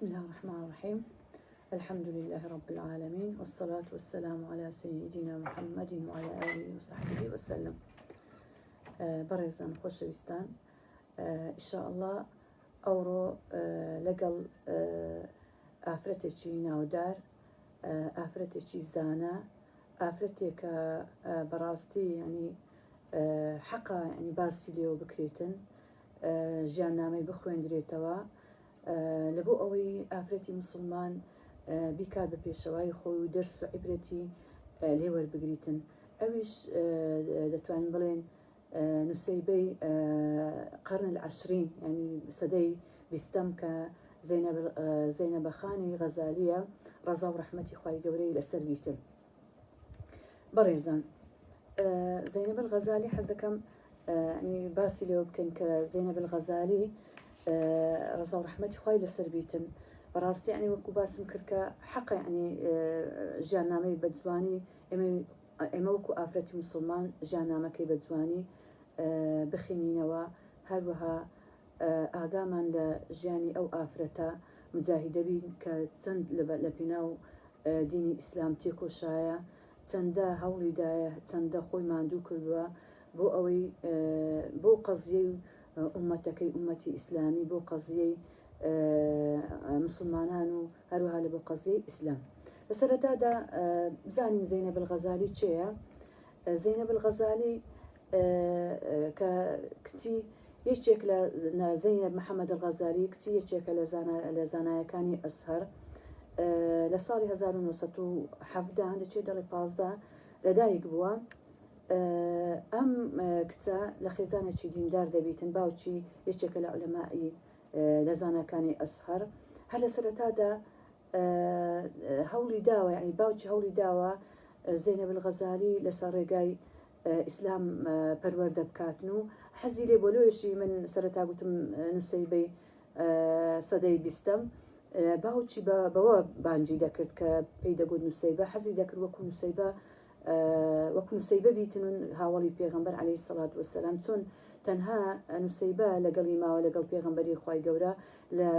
بسم الله الرحمن الرحيم. الحمد لله رب العالمين، والصلاة والسلام على سيدنا محمد وعلى آله وصحبه وسلم. برزان خوشويستان، إن شاء الله أورو لقل ئافرەتێکی ناودار، ئافرەتێکی زانە، ئافرەتێک بەڕاستی ینی حەقا ینی باسی لێوە بکرێتن، ژیاننامەی بخوێندرێتەوە لەبۆ ئەوەی ئافرەتی مسلمان بیکات بە پێشەوای خۆی و دەرس و عیبرەتی لێوەربگریتن. ئەویش دەتوانین بڵێن نوسەیبەی قەرن العەشرین، ینی سەدەی بیستەم کە زەینەبە خانی غەزالیە ڕەزا و ڕەحمەتی خوای گەورەی لەسەر بیتن. بەڕێزان، زەینەب غەزالی حەز دەکەم باسی لێوە بکەین کە زەینەب غەزالی ڕەزا و ڕەحمەتی خوای لەسەر بیتن. بەڕاستی ینی وەکو باسم کرد کە حەقە ینی ژیاننامەی بە جوانی ئێمە وەکو ئافرەتی مسلمان ژیاننامەکەی بە جوانی بخینینەوە، هەروەها ئاگامان لە ژیانی ئەو ئافرەتە مجاهیدە بین کە چەند لە پێناو دینی ئیسلام تێکۆشایە، چەندە هەوڵیدایە، چەندە خۆی ماندوو کردووە بۆ ئەوەی بۆ قەزیەی ئومەتەکەی ئومەتی ئیسلامی، بۆ قەزیەی مسلمانان و هەروەها لە بۆ قەزیەی ئیسلام. لە سەرەتادا بزانین زەینەب غەزالی چێیە. زەینەب غەزالی کە کچی یەکێک لە زەینەب محەممەد غەزالی، کچی یەکێکە لە زانایەکانی ئەزهەر، لە ساڵی 1970 دەچێت دەڵێ 15 لەدایک بووە. ئەم کچە لە خێزانێکی دیندار دەبیتن، باوکی یەکێکە لە عولەمای لە زانەکانی ئەزهەر. هەر لە سەرەتادا هەوڵی داوە، ینی باوکی هەوڵی داوە زەینەب غەزالی لەسەر ڕێگای ئیسلام پەروەردە بکاتن و حەزی لێ بۆ لۆیشی من سەرەتا گوتم نوسەیبەی سەدەی بیستەم، باوکی بەوە بانجی دەکرد کە پێی دەگوت نوسەیبە، حەزی دەکرد وەکو نوسەیبە بیتن و هاوڵی پێغەمبەر عەلەیهی سەڵات وەسەلام، چۆن تەنها نوسەیبە لەگەڵی ماوە لەگەڵ پێغەمبەری خوای گەورە لە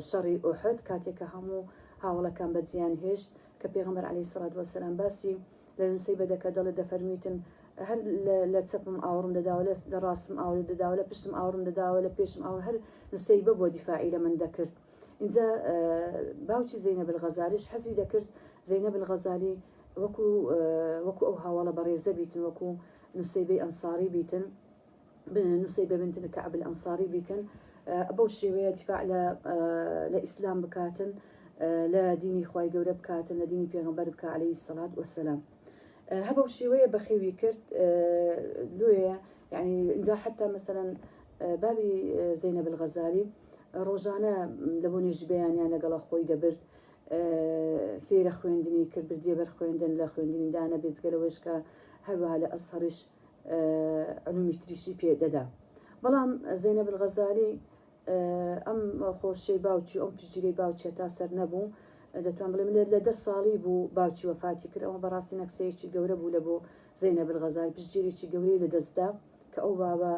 شەڕی ئوحود، کاتێکە هەموو هاوڵەکان بەجیان هێشت کە پێغەمبەر عەلەیهی سەڵات وەسەلام باسی لە نوسەیبە دەکات، دەڵێت دەفەرمیتن هەر لە چەپم ئاوڕم دەداوە، لە ڕاستم ئاور دەداوە، لە پشتم ئاورم دەداوە، لە پێشم ئاور، هەر نوسەیبە بۆ دیفاعی لە من دەکرد. اینجا باوکی زەینەب غەزالیش حەزی دەکرد زەینەب غەزالی وەکو ئەو هاوڵە بەڕێزە بیتن، وەکو نوسەیبەی ئەنساری بیتن، نوسەیبە بنت کەعب الئەنساری بیتن، بەو شێوەیە دیفاع لە ئیسلام بکاتن، لە دینی خوای گەورە بکاتن، لە دینی پێغەمبەر بکات عەلەیهی سەڵات وەسەلام. هەبەو شێوەیە بەخێوی کرد لۆیە، یعنی اینجا حتا مەسەلەن بابی زەینەب غەزالی ڕۆژانە لە بۆ نوێژی بەیانیان لەگەڵە خۆی دەبرد، فێرە خوێندنی کرد، بردیە بەر خوێندن لە خوێندنیدانە بێجگەلەوەش کە هەروەها لە ئەزهەریش علومی تریشی پێدەدا. بەڵام زەینەب غەزالی ئەم خۆشەی باوکی، ئەم پشتگیری باوکی تا سەر نەبوو، دەتوان بڵێم لە 10 ساڵی بوو باوکی وەفاتی کرد. ئەوە بەڕاستی نەکسەیەکی گەورە بوو لە بۆ زەینەب غەزالی، پشتگیرێکی گەورەی لە دەستدا کە ئەو بابە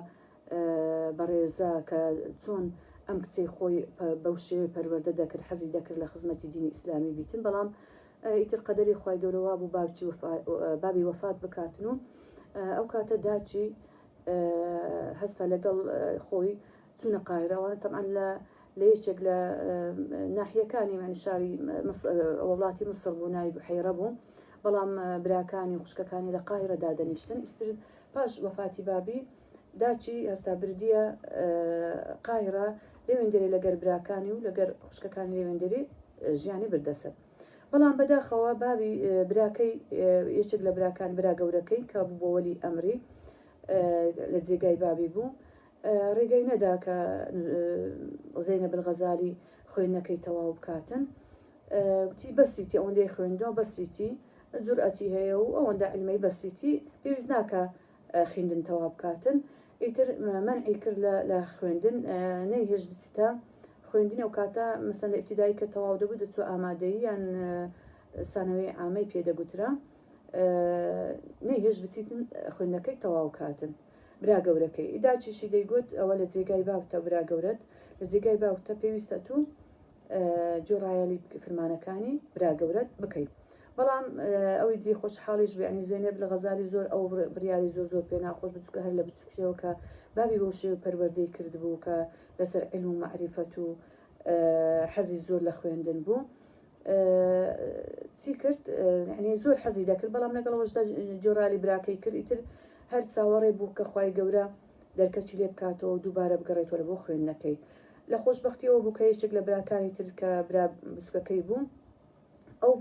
بەڕێزە کە چۆن ئەم کچەی خۆی بەو شێوەی پەروەردە دەکرد، حەزی دەکرد لە خزمەتی دینی ئیسلامی بیتن. بەڵام ئیتر قەدەری خوای گەورەوە بوو بابی وەفات بکاتن و ئەو کاتە داچی هەستا لەگەڵ خۆی چوونە قاهرەوە. تەمەن لە یەکێک لە ناحیەکانی شاری وڵاتی مسر بوو، ناوی بوحەیرە بوو، بەڵام براکانی و خوشکەکانی لە قاهرەدا دەنیشتن. ئیستر پاش وەفاتی بابی داچی هەستا بردیە قاهرە، لێوێندەرێ لەگەر براکانی و لەگەر خوشکەکانی لێوێندەری ژیانی بردەسەر. بەڵام بەداخەوە بابی براکەی، یەکێک لە براکان برا گەورەکەی کە بوو بۆ وەلی ئەمری لە جێگای بابی بوو، ڕێگەی نەدا کە زەینەب غەزالی خوێندنەکەی تەواو بکاتن. وتی بەسیتی ئەوەندەی خوێندەوە، بەسیتی جورئەتی هەیە و ئەوەندە علمەی بەسیتی، پێویست ناکە خوێندن تەواو بکاتن. ئیتر مەنعی کرد لە خوێندن، نەیهێش بچیتە خوێندنی. ئەو کاتە مەسەن لە ئیبتیدایی کە تەواو دەبوو دەچوو ئامادەیی یان سانەوەی عامەی پێدەگوترا، نەیهێش بچیتن خوێندنەکەی تەواو کاتن. برا گەورەکەی داچیشی دەیگوت ئەوە لە جێگای باوتە، برا گەورەت لە جێگای باوتە پێویستە تو جۆڕایەلی فرمانەکانی برا گەورەت بکەیت. بەڵام ئەوەی جێ خۆشحاڵیش بێنی زێنێب لە غەزالی زۆر ئەو بریاری زۆر پێ ناخۆش بچکە هەر لە بچووکەوە کە بابی بۆ شێو پەروەردەی کردبوو کە لەسەر علم و معریفەت و حەزی زۆر لە خوێندن بوو. چی کرد ینی زۆر حەزی دەکرد بەڵام لەگەڵەوەشدا جۆرالی براکەی کرد ئیتر هەر چاوەڕێ بوو کە خوای گەورە دەرکەچی لێ بکاتەوە دووبارە بگەڕێتەوە بۆ خوێندنەکەی. لە خۆشبەختیەوە بوو کە یەکێک لە براکانی تر کە برا بچووکەکەی بوو ئەو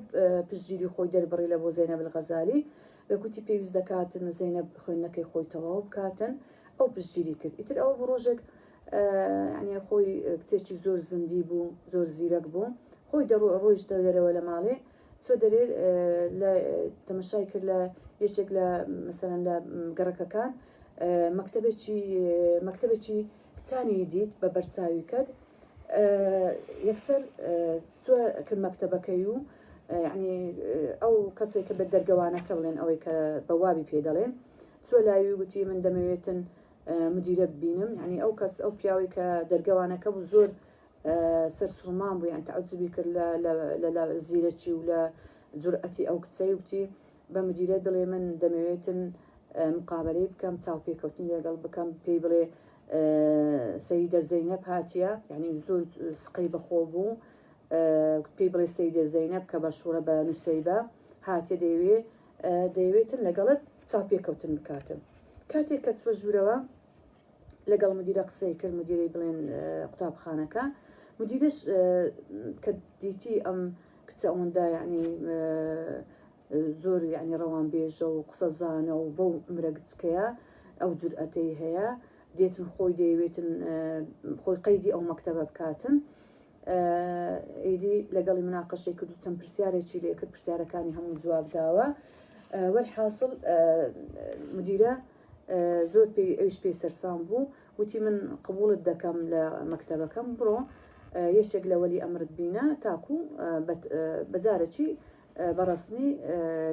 پشتگیری خۆی دەربڕی لە بۆ زەینەب الغەزالی گوتی پێویست دەکاتن زەینەب خوێندنەکەی خۆی تەواو بکاتن ئەو پشتگیری کرد. ئیتر ئەوە بۆ ڕۆژێک ینی خۆی کچێکی زۆر زندی بوو زۆر زیرەک بوو خۆی ڕۆیش دەرەوە لە ماڵێ چۆ دەرێ لە تەمەشای کرد لە یەکێک لە مەسەرەن لە گەڕەکەکان مەکتەبێکی کچانی دیت بە بەرچاوی کرد یەکسەر کرد مەکتەبەکەی و یعنی ئەو کەسێک کە بە دەرگەوانەکە بڵێن ئەوەی کە بەوابی پێ دەڵێن چۆ لاوی وتی من دەمەوێتن مدیرە ببینم ینی ئەو کەس ئەو پیاوی کە دەرگەوانەکە بوو زۆر سەرسوڕمان بوو یان تەعجبی کرد لە زیرەکی و لە جورئەتی ئەو کچەی وتی بە مدیرە بڵێ من دەمەوێتن مقابلەی بکەم چاوپێکەوتنی لەگەڵ بکەم پێی بڵێ سەیدە زەینەب هاتیە یعنی زۆر سقەی بەخۆ بوو پێی بڵێ سەیدە زەینەب کە بەشوڕە بە نووسەیبە هاتیە دەیەوێتن لەگەڵت چاوپێکەوتن بکاتم. کاتێک کە چوە ژوورەوە لەگەڵ مدیرە قسەی کرد مدیرەی بڵێن قوتابخانەکە مدیرش کە دیتی ئەم کچە ئەوەندا یعنی زۆر یعنی ڕەوان بێژە و قسەزانە و بەو مرەگچکەیە ئەو جورئەتەی هەیە دێتن خۆی دەیەوێتن خۆی قەیدی ئەو مەکتەبە بکاتن ئیدی لەگەڵی مناقەشەی کرد و چەند پرسیارێکی لێ کرد پرسیارەکانی هەموو جواب داوە وەرحاصل مدیرە زۆر ئەوش پێی سەرسام بوو وتی من قبولت دەکەم لە مەکتەبەکەم بڕۆ یەکێک لە وەلی ئەمرت بینە تاکو بەجارەکی بەڕسمی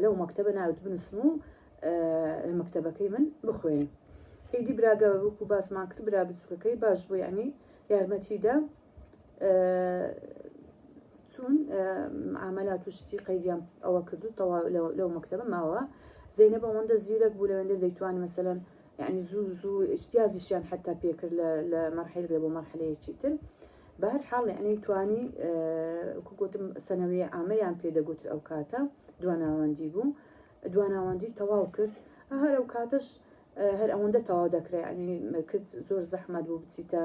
لەو مەکتەبە ناوت بنووسم و مەکتەبەکەی من بخوێن. ئیدی براگە وەکو باسمان کرد برا بچووکەکەی باش بوو یعنی یارمەتیدا چون عاملات و شتی قەیدیان ئەوە کردو تەواو لەو مەکتەبە ماوە زەینەب ئەوەندە زیرەک بوو لەوێندە دەیتوانی مەسەلەن یعنی زوو احتیاجیشیان حتا پێکرد لە مەرحلە بۆ مەرحلەیەکی تر بە هەر حاڵ یعنی توانی گوتم سەنەوەی ئامەیان پێدەگوتر ئەو کاتە دواناوەندی بوو دواناوەندی تەواو کرد هەر ئەو کاتەش هەر ئەوەندە تەواو دەکرێت ینی کرد زۆر زەحمەت بوو بچیتە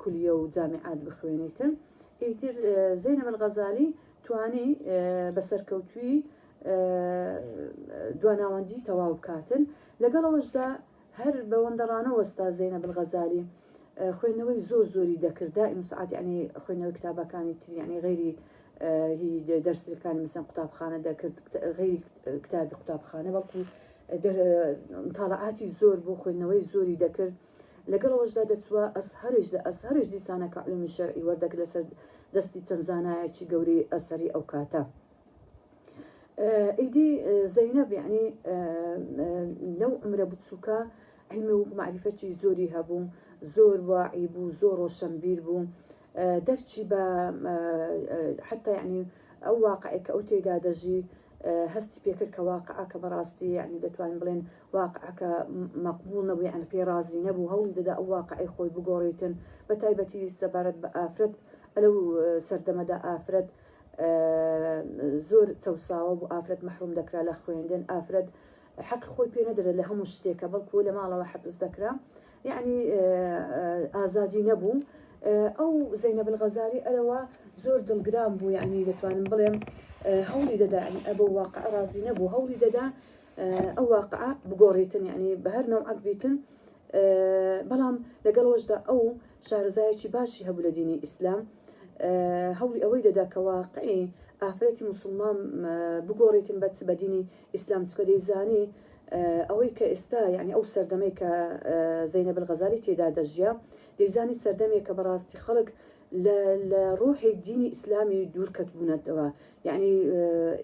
کولیە و جامیعات بخوێنیتن. ئیتر زەینەب الغەزالی توانی بەسەرکەوتوی دواناوەندی تەواو بکاتن لەگەڵەوەشدا هەر بەوەندەڕانە وەستا زەینەب الغەزالی خوێندنەوەی زۆری دەکرد دائیم سعات یعنی خوێندنەوەی کتابەکانی تر یعنی غیری دەرسەکانی مەسەن قوتابخانە دەکرد غیری کتابی قوتابخانە بەڵکو مطالعاتی زۆر بۆ خوێندنەوەی زۆری دەکرد لەگەڵەوەشدا دەچووە ئەسهەرش دیسانە کە علومی شەرعی وەردەگرت لەسەر دەستی چەند زانایەکی گەورەی ئەسەری ئەو کاتە. ئیدی زەینەب یعنی لەو ئەمرە بچووکە علمی و معریفەتی زۆری هەبوو زۆر واعی بوو زۆر ڕۆشنبیر بوو دەرچی بە حتا یعنی ئەو واقعی کە ئەو تێدا دەژی هەستی پێکرد کە واقعە کە بەڕاستی یعنی دەتوانین بڵێن واقعەکە مەقبول نەبوو یعنی پێ رازی نەبوو هەوڵی دەدا ئەو واقعی خۆی بگۆڕێتن بە تایبەتی سەبارەت بە ئافرەت لەو سەردەمەدا ئافرەت زۆر چەساوە بوو ئافرەت مەحروم دەکرا لە خوێندن ئافرەت حەق خۆی پێ نەدرێت لە هەموو شتێکە بەڵکو لە ماڵەوە حەبس دەکرا یعنی ئازادی نەبوو. ئەو زەینەب الغەزالی ئەلەوە زۆر دڵگران بوو یعنی دەتوانم بڵێم هەوڵی دەدا ئەبە واقع رازی نەبوو هەوڵی دەدا ئەو واقعە بگۆڕێتن یعنی بە هەر نەوعەک بیتن بەڵام لەگەڵەوەشدا ئەو شارەزایەکی باشی هەبوو لە دینی ئیسلام هەوڵی ئەوەی دەدا کە واقعی ئافرەتی موسڵمان بگۆڕێتن بە دینی ئیسلام چکە دەیزانی ئەوەی کە ئێستا یعنی ئەو سەردەمەی کە زەینەب الغەزالی تێدا دەژیا دەیزانی سەردەمێک کە بەڕاستی خەڵک لە ڕۆحی دینی ئیسلامی دوورکەت بوونەتەوە یعنی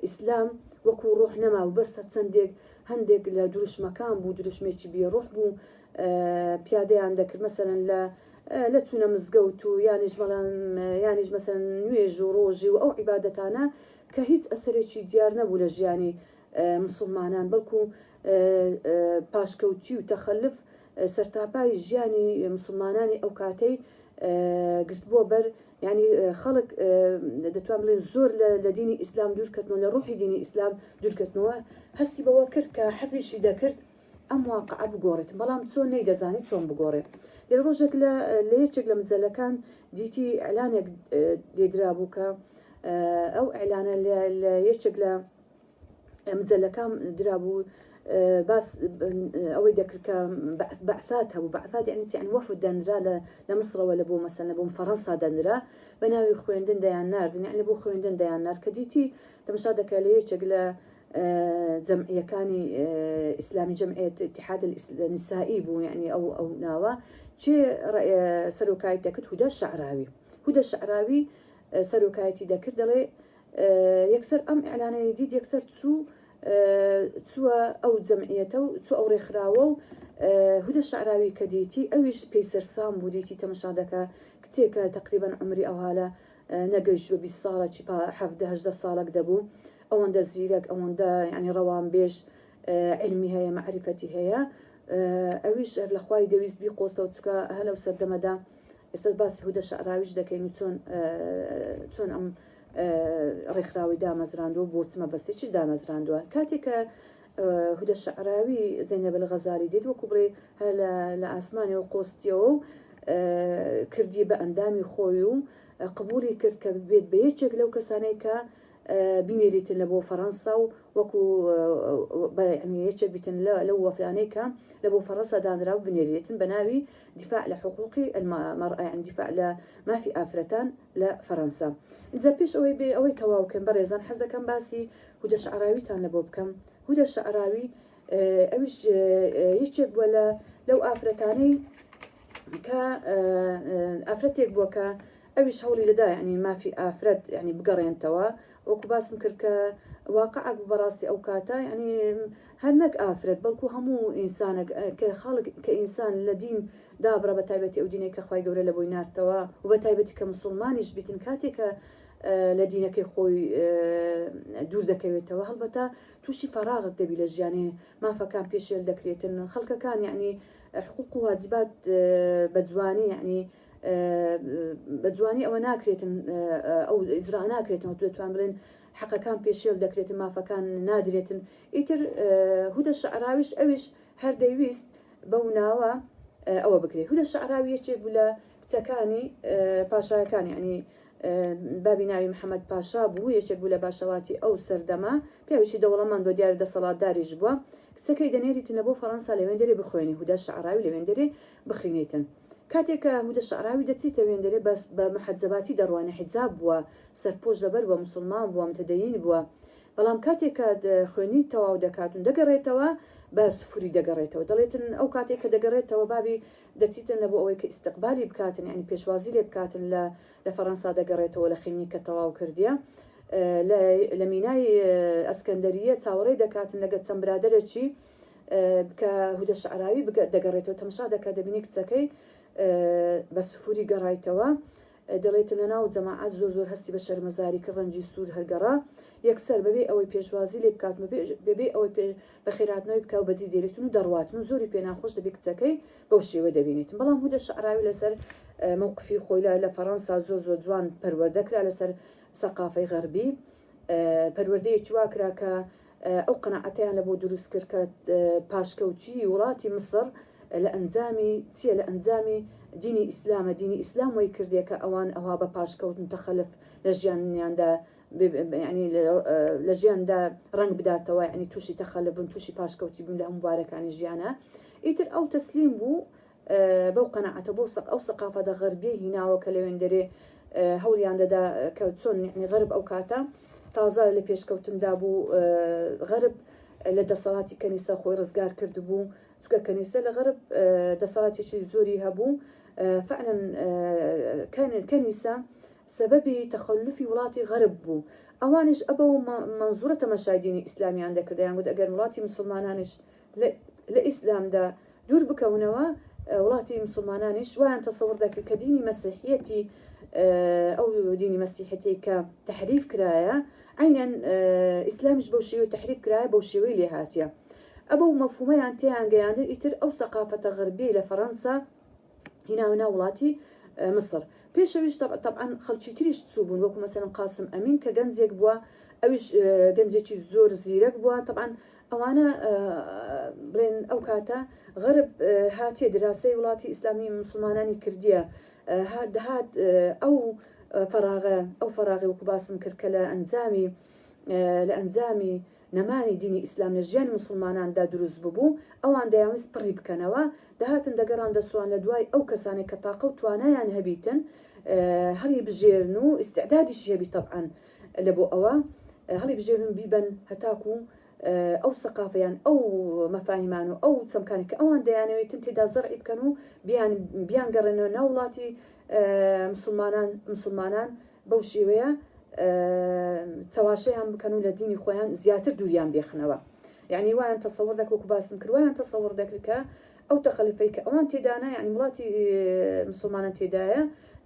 ئیسلام وەکو ڕۆح نەما و بەستە چەندێک هەندێک لە دروشمەکان بوو دروشمێکی بێ ڕۆح بوو پیادەیان دەکرد مەسەرەن لە لە چوونە مزگەوت و یانیش بەڵام یانیش مەسەن نوێژ و ڕۆژی و ئەو عیبادەتانە کە هیچ ئەسەرێکی دیار نەبوو لە ژیانی مسلمانان بەڵکو پاشکەوتی و تەخەلف سەرتاپای ژیانی مسلمانانی ئەو کاتەی گرتبووە بەر ینی خەڵک دەتوان بڵێن زۆر لە دینی ئیسلام دوورکەتنەوە لە ڕوحی دینی ئیسلام دوورکەتنەوە هەستی بەوە کرد کە حەزیشی دەکرد ئەم واقعە بگۆڕێت بەڵام چۆن نەیدەزانی چۆن بگۆڕێت لێ ڕۆژێک لە یەکێک لە مجەلەکان دیتی ئەلانێک لێدرا بوو کە ئەو ئەلانە لە یەکێک لە مجەلەکان درابوو باس ئەوەی دەکرد کە بەعثات هەبوو بەعثات یعنی وەفد دەنرا لە مصرەوە لە بۆ مەسەن لە بۆ فەڕەنسا دەنرا بە ناوی خوێندن دەیان ناردن یعنی بۆ خوێندن دەیان نار کە دیتی تەماشا دەکا لە یەکێک لە جەمعیەکانی ئیسلامی جەمعیەت اتحاد النسائی بوو یعنی ئەو ناوە چێ سەرۆکایەتی دەکرد هودە شەعراوی سەرۆکایەتی دەکرد دەڵێ یەکسەر ئەم ئیعلانەی دیت یەکسەر چووە ئەو جەمعیەتە و چوو ئەو ڕێکخراوە و هودە شەعراوی کە دیتی ئەویش پێی سەرسام بوو دیتی تەماشا دەکا کچێکە تقریبان عمری ئەوهالە نەگەیشت بە 20 ساڵێکی 17 ساڵک دەبوو ئەوەندە زیرەک ئەوەندە ینی ڕەوان بێژ علمی هەیە معرفەتی هەیە ئەویش لە خوای دەویست بیقۆستە و چکە هەلە و سەردەمەدا ئێستا باسی هودە شەعراویش دەکەین و چۆن ئەم ڕێکخراوی دامەزراندووە بۆ چمە بەستێکی دامەزراندووە کاتێکە هودە شەعراوی زەینەب الغەزالی دێت وەکو بڵێ لە ئاسمانەوە قۆستیەوە و کردی بە ئەندامی خۆی و قبولی کرد کە بێت بە یەکێک لەو کەسانەی کە بینێریتن لە بۆ فەڕەنسا و وەکو یەکێک بیتن لەو وەفلانەی کە لە بۆ فەڕەنسا دانرا و بنێریتن بە ناوی دیفاع لە حقوقی المەرأە یعنی دیفاع لە مافی ئافرەتان لە فەڕەنسا اینجا پێش ئەوەی تەواوکەم بەڕێزان حەز دەکەم باسی هودە شەعراویتان لە بۆ بکەم هودە شەعراوی ئەویش یەکێک بووە لەو ئافرەتانەی کە ئافرەتێک بووە کە ئەویش هەوڵی لەدا ینی مافی ئافرەت ینی بگەڕێنتەوە وەکو باسم کرد کە واقعک بەڕاستی ئەو کاتە ینی هەر نەک ئافرەت بەڵکو هەموو ئینسانە کە خەڵک کە ئینسان لە دین دابڕە بە تایبەتی ئەو دینەی کە خوای گەورە لە بۆی ناردەوە و بە تایبەتی کە مسلمانیش بیتن کاتێکە لە دینەکەی خۆی دوور دەکەوێتەوە هەڵبەتە تووشی فەراغت دەبی لە ژیانی مافەکان پێشێل دەکرێتن خەڵکەکان یعنی حقوق و واجبات بە جوانی یعنی بە جوانی ئەوە ناکرێتن ئەو ئیجرا ناکرێتەوە دەتوان بڵێن حەقەکان پێشێل دەکرێتن مافەکان نادرێتن ئیتر هودە شەعراویش ئەویش هەر دەیویست بەو ناوە ئەوە بکرێت هودە شەعراوی یەکێک بوو لە کچەکانی پاشایەکان یعنی بابی ناوی محەممەد پاشا بوو یەکێک بوو لە باشەواتی ئەو سەردەما پیاویشی دەوڵەمەند بۆ دیارە دەسەڵاتداریش بووە کچەکەی دەنێریتن لە بۆ فەڕەنسا لەوێندەرێ بخوێنی هودە شەعراوی لەوێندەرێ بخینێتن کاتێکە هودە شەعراوی دەچیتە وێندەرێ بە محەجەباتی دەڕوانە حیجاب بووە سەرپۆش دەبەر بە مسلمان بووە متەدەین بووە بەڵام کاتێکە خوێنی تەواو دەکاتون دەگەڕێتەوە بە سوفری دەگەڕێتەوە دەڵێتن ئەو کاتێک کە دەگەڕێتەوە بابی دەچیتن لە بۆ ئەوەی کە ئیستقبالی بکاتن ینی پێشوازی لێ بکاتن لە فەڕەنسا دەگەڕێتەوە لە خێمی کە تەواو کردیە لە مینای ئەسکەندەریە چاوەڕێی دەکاتن لەگە چەند برادەرێکی کە هودە شەعراوی دەگەڕێتەوە تەماشا دەکات دەبینی کچەکەی بە سوفوری گەڕایتەوە دەڵێت لە ناو جەماعەت زۆر هەستی بە شەرمەزاری کە ڕەنجی سوور هەرگەڕا یەکسەر بەبێ ئەوەی پێشوازی لێ بکات بەبێ ئەوەی بە خێراتنەوەی بکە و بەجی دێرێتن و دەڕواتن و زۆری پێناخۆش دەبێت کچەکەی بەو شێوە دەبینێتن بەڵام هودە شەعراوی لەسەر مووقفی خۆی لە فەڕەنسا زۆر جوان پەروەردەکرا لەسەر سەقافەی غەربی پەروەردەیەکی وا کرا کە ئەو قەناعەتیان لە بۆ دروست کرد کە پاشکەوتی وڵاتی مصر لە ئەنجامی چیە لە ئەنجامی دینی ئیسلامە دینی ئیسلام وی کردێکە ئەوان ئەوها بە پاشکەوتن تەخەلف لە ژیانیاندا ینی لە ژیاندا ڕنگ بداتەوە ینی تووشی تەخەلبن تووشی پاشکەوتی بوون لە هەموو بارەکانی ژیانە ئیتر ئەو تەسلیم بوو بەو قەناعەتە بۆ ئەو سەقافەتە غەربیە هیناوە کە لەوێندەرێ هەوڵیان دەدا کە چۆن یعنی غەرب ئەو کاتە تازە لە پێشکەوتندا بوو غەرب لە دەسەڵاتی کەنیسە خۆی ڕزگار کردبوو چکە کەنیسە لە غەرب دەسەڵاتێکی زۆری هەبوو فعلا کەنیسە سببی تەخەلوفی وڵاتی غەرب بوو ئەوانش ئەبە و منزورە تەماشای دینی ئیسلامیان دەکردیان گوت ئەگەر وڵاتی مسلمانانش لە ئیسلامدا دوور بکەونەوە وڵاتی مسلمانانیش وایان تەسەوڕ دەکرد کە دینی مەسیحیەتی ئەو دینی مەسیحەتی کە تحریف کرایە عینەن ئیسلامیش بەو شێوەی تحریف کرایە بەو شێوەی لێ هاتیە ئەبە و مەفهومەیان تێیان گەیاندن ئیتر ئەو سەقافەتە غەربی لە فەڕەنسا هیناونا وڵاتی مصر پێشەویش طبعا خەڵکی تریش چوو بوون وەکو مەسەلەن قاسم ئەمین کە گەنجێک بووە ئەویش گەنجێکی زۆر زیرەک بووە طبعا ئەوانە بڵێن ئەو کاتە غەرب هاتیە دراسی وڵاتی ئیسلامی مسلمانانی کردیە دەهات ئەو فەراغی وەکو باسم کرد کە لە ئەنجامی نەمانی دینی ئیسلام لە ژیانی مسلماناندا دروست ببوو ئەوان دەیانویست پڕی بکەنەوە دەهاتن دەگەڕان دەسوان لە دوای ئەو کەسانی کە تاقە و توانایان هەبیتن هەڵی بژێرن و ئیستعدادیش هەبی طبعا لە بۆ ئەوە هەڵی بژێرن بیبن هەتاکو ئەو سەقافەیان ئەو مەفاهیمان و ئەو چەمکانی کە ئەوان دەیانەوێتن تێدا زەرعی بکەن و بیان گەڕێنەوە ناو وڵاتی مسلمانان بەو شێوەیە چاواشەیان بکەن و لە دینی خۆیان زیاتر دووریان بێخنەوە یعنی وایان تەسەوڕ دەکرد وەکو باسم کرد وایان تەسەوڕ دەکرد کە ئەو تەخەلیفەی کە ئەوان تێدانە یعنی وڵاتی مسلمانان تێدایە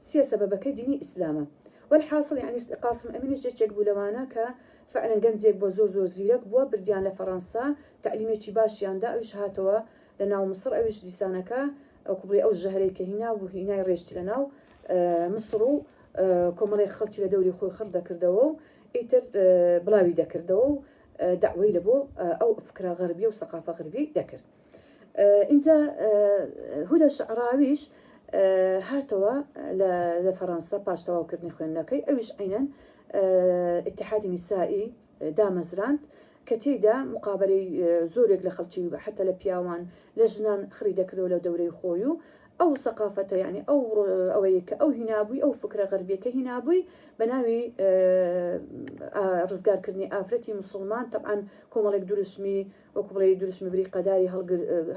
چیە سەبەبەکەی دینی ئیسلامە والحاصل يعني قاسم ئەمینش جێک بوو لەوانە کە فعلا گەنجێک بۆ زۆر زیرەک بووە بردیان لە فەڕەنسا تعلیمێکی باشیاندا ئەوش هاتەوە لە ناو مصر ئەوش دیسانەکە ئەوکو بڵێ ئەو ژەهرەی کە هینا بوو هینای ڕێژتی لە ناو مصر و کۆمەڵێک خەڵکی لە دەوری خۆی خڕ دەکردەوە و ئیتر بڵاوی دەکردەوە و دعوەی لە بۆ ئەو فکرە غەربی و سەقافە غەربی دەکرد اینجا هودە شعراویش هاتەوە لە فەڕەنسا پاش تەواوکردنی خوێندنەکەی ئەویش عینەن اتحادی نیسایی دامەزراند کە تێیدا مقابلەی زۆرێک لە خەڵکی حتى لە پیاوان لە ژنان خڕی دەکردەوە لە دەورەی خۆی و ئەو سەقافەتە یعنی ئەوەیە کە ئەو هینابووی ئەو فکرە غەربیەکە هینابووی بە ناوی ڕزگارکردنی ئافرەتی مسلمان طبعا کۆمەڵێک دوروشمی وەکو بڵێ دوروشمی بری قەداری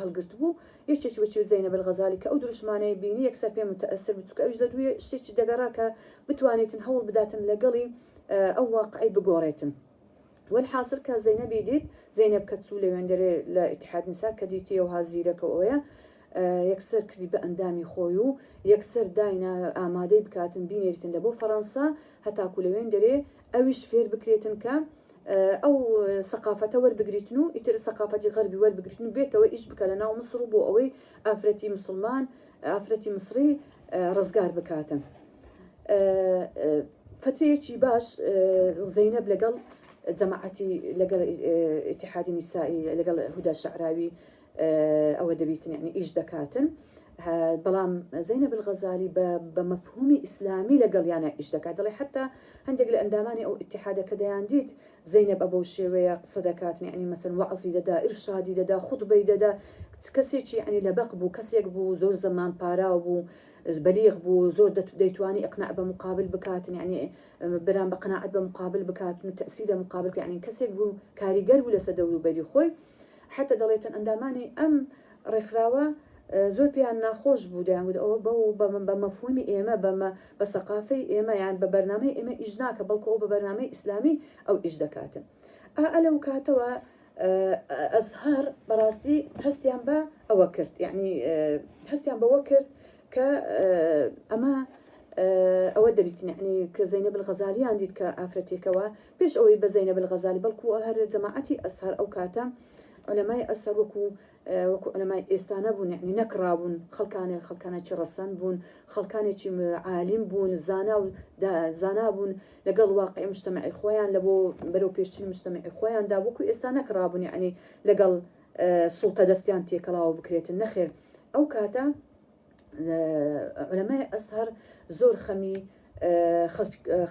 هەڵگرت بوو یەکێکی وەکی زەینەب الغەزالی کە ئەو دروشمانەی بینی یەکسەر پێ متەئەسر بچووکە ئەوش دەدوێ شتێکی دەگەڕا کە بتوانێتن هەوڵ بداتن لەگەڵی ئەو واقعی بگۆڕێتن والحاصل کە زەینەبی دیت زەینەب کە چوو لەوێندەرێ لە ئیتحاد نیسا کە دیتی و هازیرەکە ئەوەیە یەکسەر کردی بە ئەندامی خۆی و یەکسەر داینا ئامادەی بکاتن بینێتن لە بۆ فەڕەنسا هەتاکو لەوێندەرێ ئەویش فێر بکرێتن کە ئەو سەقافەتە وەربگریتن و ئیتر سەقافەتی غەربی وەربگریتن بێتەوە ئیش بکە لە ناو مصر و بۆ ئەوەی ئافرەتی مسلمان ئافرەتی مصری ڕزگار بکاتن فترەیەکی باش زەینەب لەگەڵ جەماعەتی لەگەڵ ئیتحادی نیسایی لەگەڵ هودە شەعراوی ئەوە دەبیتن یعنی ئیش دەکاتن بەڵام زەینەب الغەزالی بە مەفهومی ئیسلامی لەگەڵیانە ئیش دەکات دەڵێ حتا هەندێک لە ئەندامانی ئەو ئیتحادەکە دەیاندیت زەینەب بەو شێوەیە قسە دەکاتن یعنی مەسەن وەعزی دەدا ئیرشادی دەدا خوتبەی دەدا کەسێکی یعنی لەبەق بوو کەسێک بوو زۆر زەمان پاراو بوو بەلیغ بوو زۆر دەیتوانی ئەقناع بە مقابل بکاتن یعنی بەرام بە قەناعەت بە مقابل بکاتن و تەئسیرە مقابل یعنی کەسێک بوو کاریگەر بوو لەسەر دەوروبەری خۆی حتى دەڵێتن ئەندامانی ئەم ڕێکخراوە زۆر پێیان ناخۆش بوو دەیانگوت ئەوە بە مەفهومی ئێمە بە سەقافەی ئێمە یان بە بەرنامەی ئێمە ئیش ناکە بەڵکو ئەو بە بەرنامەی ئیسلامی ئەو ئیش دەکاتن ئەلەو کاتەوە ئەزهار بەڕاستی هەستیان بە ئەوە کرد یعنی هەستیان بەوە کرد کە ئەمە ئەوە دەبیتن یعنی کە زەینەب الغەزالیان دیت کە ئافرەتێکەوە پێش ئەوەی بە زەینەب الغەزالی بەڵکو هەر جەماعەتی ئەزهار ئەو کاتە علەمای ئەسەر وەکو علەمای ئێستانە بوون یعنی نەکڕابوون خەڵکانێکی ڕەسەن بوون خەڵکانێکی عالیم بوون زانا بوون لەگەڵ واقعی مجتەمەعی خۆیان لە بۆ بەرەو پێشچین مجتەمەعی خۆیاندا وەکو ئێستا نەکڕابوون یعنی لەگەڵ سوڵتە دەستیان تێکەڵاوە بکرێتن نەخێر ئەو کاتە علەمای ئەزهار زۆر خەمی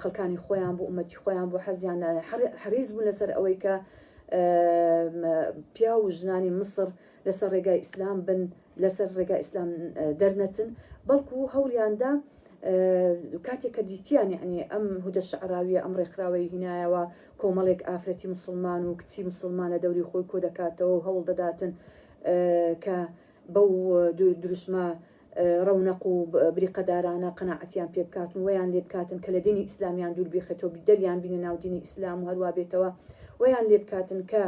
خەڵکانی خۆیان بوو ئومەتی خۆیان بوو حەزیان حەریز بوون لەسەر ئەوەی کە پیا و ژنانی مصر لەسەر ڕێگای ئیسلام بن لەسەر ڕێگای ئیسلام دەرنەچن بەڵکو هەوڵیاندا کاتێک کە دیتیان یعنی ئەم هودە شەعراویە ئەم ڕێکخراوەی هینایەوە کۆمەڵێک ئافرەتی مسلمان و کچی مسلمان لە دەوری خۆی کۆ دەکاتەوە هەوڵ دەداتن کە بەو دروشمە ڕەونەق و بریقەدارانە قەناعەتیان پێ بکاتن ویان لێ بکاتن کە لە دینی ئیسلامیان دوور بێخێتەوە دەریان بینە ناو دینی ئیسلام و هەروە بێتەوە ویان لێ بکاتن کە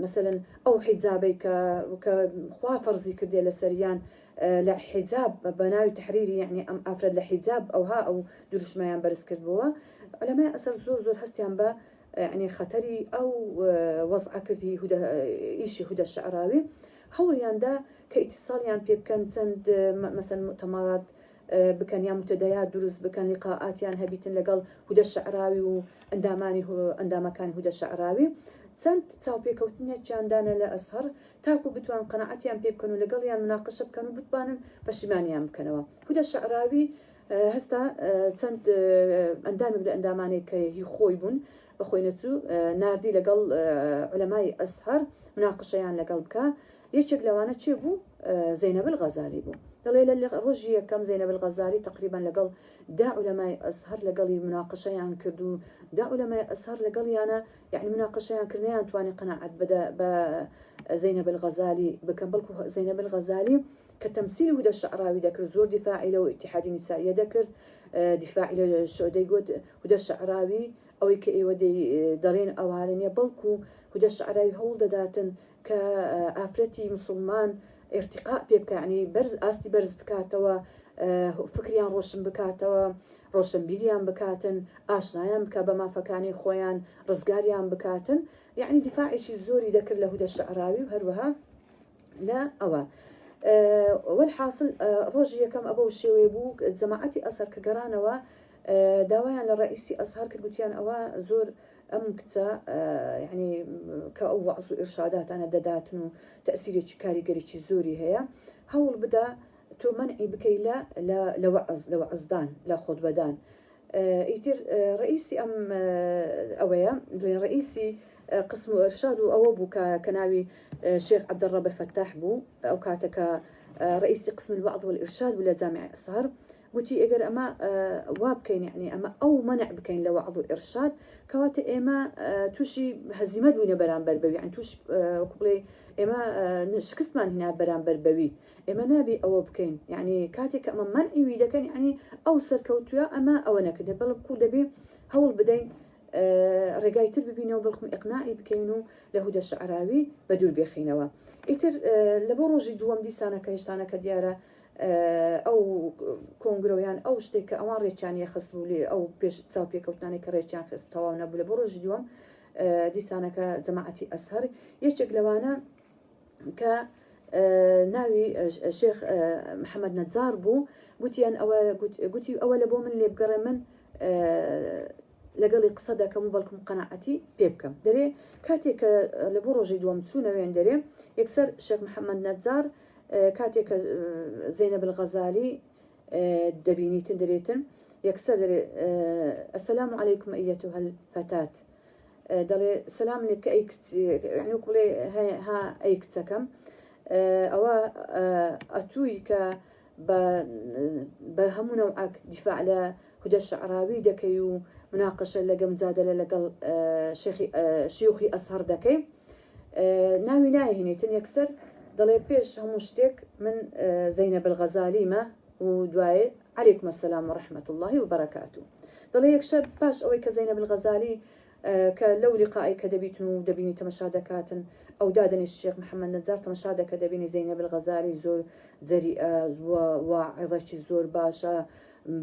مثلا ئەو حیجابەی کە خوا فەرزی کردێ لە سەریان لە حیجاب بەناوی تحریری یعنی ئەم ئافرەت لە حیجاب ئەو دروشمەیان بەرز کردبووە علەمای ئەسەر زۆر هەستیان بە يعني خەتەری ئەو وەزعکردی ئیشی هودە شعراوی هەوڵیان دا کە ئیتیساڵیان پێ بکەن چەند مەسەن مؤتەمەرات بکەن یا متدەیات دروست بکەن لیقاعاتیان هەبیتن لەگەڵ هودە شعراوی و ئەندامەکانی هودە شعراوی چەند چاوپێکەوتنێکیاندانە لە ئەزهەر تاکو بتوان قەناعەتیان پێ بکەن و لەگەڵیان مناقشە بکەن و بتوانن پەشیمانیان بکەنەوە هودە شعراوی هەستا چەند ئەندامێک لە ئەندامانێک کە هی خۆی بوون بەخۆی نەچوو ناردی لەگەڵ علەمای ئەزهەر مناقشەیان لەگەڵ بکە یەکێک لەوانە چێ بوو زەینەب الغەزالی بوو دەڵێ لە ڕۆژی یەکەم زەینەب الغەزالی تقریبا لەگەڵ دا علەمای ئەزهەر لەگەڵی مناقشەیان کرد و دا علەمای ئەزهەر لەگەڵیانە یعنی مناقشەیان کردنیان توانی قەناعەت بدە بە زەینەب الغەزالی بکەن بەڵکو زەینەب الغەزالی کە تەمسیلی هودە شعراوی دەکرد زۆر دیفاعی لەوە ئیتیحادی نیسائیە دەکرد دیفاعی لە شۆدەی گوت هودە شعراوی ئەوەی کە ئێوە دەڵێن ئەوانە نیە بەڵکو هودە شعراوی هەوڵ دەداتن کە ئافرەتی مسلمان ارتقاء پێ بکە ینی ئاستی بەرز بکاتەوە فکریان ڕۆشن بکاتەوە ڕۆشنبیریان بکاتن ئاشنایان بکە بە مافەکانی خۆیان ڕزگاریان بکاتن یعنی دیفاعیشی زۆری دەکرد لە هودە شعراوی و هەروەها لە ئەوە والحاصل ڕۆژی یەکەم ئەوە شێوەیە بوو جەماعەتی ئەزهەر کە گەڕانەوە داوایان لە ڕئیسی ئەزهەر کرد گوتیان ئەوە زۆر ئەم کچە یعنی کە ئەو وەعز و ئیرشاداتانە دەداتن و تەئسیرێکی کاریگەریی زۆری هەیە هەوڵ بدە تۆ منعی بکەی لە وەعزدان لە خۆتبەدان ئیتر ڕئیسی ئەم ئەوەیە ڕئیسی قسم و ئەرشاد و ئەوە بوو کە ناوی شێخ عەبدەڵڕە فەتاح بوو ئەو کاتەکە ڕئیسی قسم الوعظ والإرشاد ولا جامع ئەزهەر گوتی ئەگەر ئەمە وا بکەین یعنی ئەمە ئەو منع بکەین لە وعظ و ئیرشاد کەواتە ئێمە تووشی هەزیمەت بووینە بەرامبەر بەوی یعنی تووش بڵێ ئێمە شکستمان هینا بەرامبەر بەوی ئێمە نابێ ئەوە بکەین یعنی کاتێک ئەمە منعی دەکەن یعنی ئەو سەرکەوتووە ئەمە ئەوە نەکردێ بەڵکو دەبێ هەوڵ بدەین ڕێگای تر ببینەوە بەڵکم ئیقناعی بکەین و لە هودە شعراوی بە دوور بێخینەوە ئیتر لە بۆ ڕۆژی دووەم دیسانەکە هێشتانەکە دیارە ئەو کۆنگرۆیان ئەو شتێک کە ئەوان ڕێکیانە خست بوو لێ ئەو پێش چاو پێکەوتانێک کە ڕێکیان خست تەواو نەبوو لە بۆ ڕۆژی دووەم دیسانەکە جەماعەتی ئەزهەر یەکێک لەوانە کە ناوی شێخ محەممەد نەجار بوو گوتیان گوتی ئەوە لە بۆ من لێ بگەڕێ من لەگەڵی قسە دەکەم و بەڵکم قەناعەتی پێ بکەم دەرێ کاتێک کە لە بۆ ڕۆژی دووەم چوونەوێن دەرێ یەکسەر شێخ محەممەد نەجار کاتێک زەینەب الغەزالی دەبینیتن دەرێتن یەکسەر ئەسەلام عەلەیکم ئەیەتوها الفتاة دەڵێ سەلام لێک کە یعنی وەکوڵێ ها ئەی کچەکەم ئەوە ئەتووی کە بە هەموو نەوعەک دیفاع لە هودە شعراوی دەکەی و مناقشە لەگە مجادلە لەگەڵ شیوخی ئەزهەر دەکەی ناوی نایهێنێتن یەکسەر دەڵێ پێش هەموو شتێک من زەینەب الغەزالیمە و دوایێ عەلەیکم السەلام وڕەحمەت اللهی وبەرەکاتوه دەڵێ یەکشەر پاش ئەوەی کە زەینەب الغەزالی کە لەو لیقائی کە دەبیتن و دەبینی تەمەشا دەکاتن ئەو دادنیش شێخ محەممەد نەجار تەمەشا دەکە دەبینی زەینەب الغەزالی زۆر جەریئە واعظەکی زۆر باشە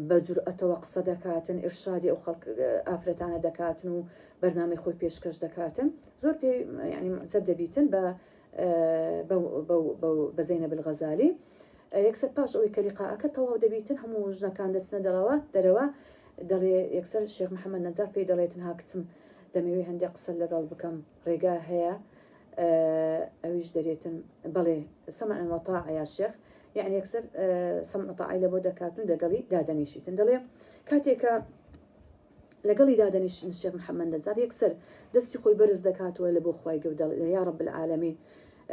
بە جورئەتەوە قسە دەکاتن ئیرشادی ئەو خەڵک ئافرەتانە دەکاتن و بەرنامەی خۆی پێشکەش دەکاتن زۆر پێ یعنی مەعجەب دەبیتن بە زەینەب الغەزالی یەکسەر پاش ئەوەی کە لیقاعەکە تەواو دەبیتن هەموو ژنەکان دەچنە دەرەوە دەڵێ یەکسەر شێخ محەممەد نەجار پێی دەڵێتن ها کچم دەمەوێت هەندێک قسە لەگەڵ بکەم ڕێگا هەیە ئەویش دەرێتن بەڵێ سەمعن وەطاعە یا شێخ یعنی یەکسەر سەمع وەطاعی لە بۆ دەکاتن لەگەڵی دادەنیشیتن دەڵێ کاتێکە لەگەڵی دادەنیشتن شێخ محەممەد نەجار یەکسەر دەستی خۆی بەرز دەکاتەوە لە بۆ خوای گەورە دەڵێ یا رب العالمین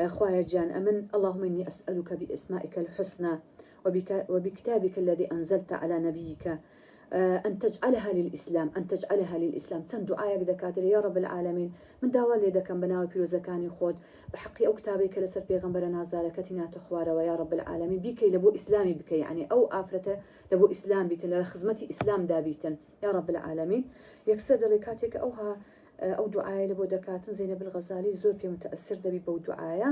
خوايا جان أمن اللهم إني أسألك بأسمائك الحسنى وبكتابك الذي أنزلت على نبيك أن تجعلها للإسلام تن دعايك دكاتر يا رب العالمين من داوال لدكم بناوي بيروزكاني خود بحقي أو كتابك لسر بيغمبر نازل كتنا تخوار ويا رب العالمين بيكي لبو إسلامي بكي يعني أو آفرته لبو إسلام بيتن لخدمتي إسلام دابيتن يا رب العالمين يكسر ركاتك أوها ئەو دوعاە لە بۆ دەکاتن زینەب الغەزالی زۆر پێ متەئەسر دەبی بەو دوعاە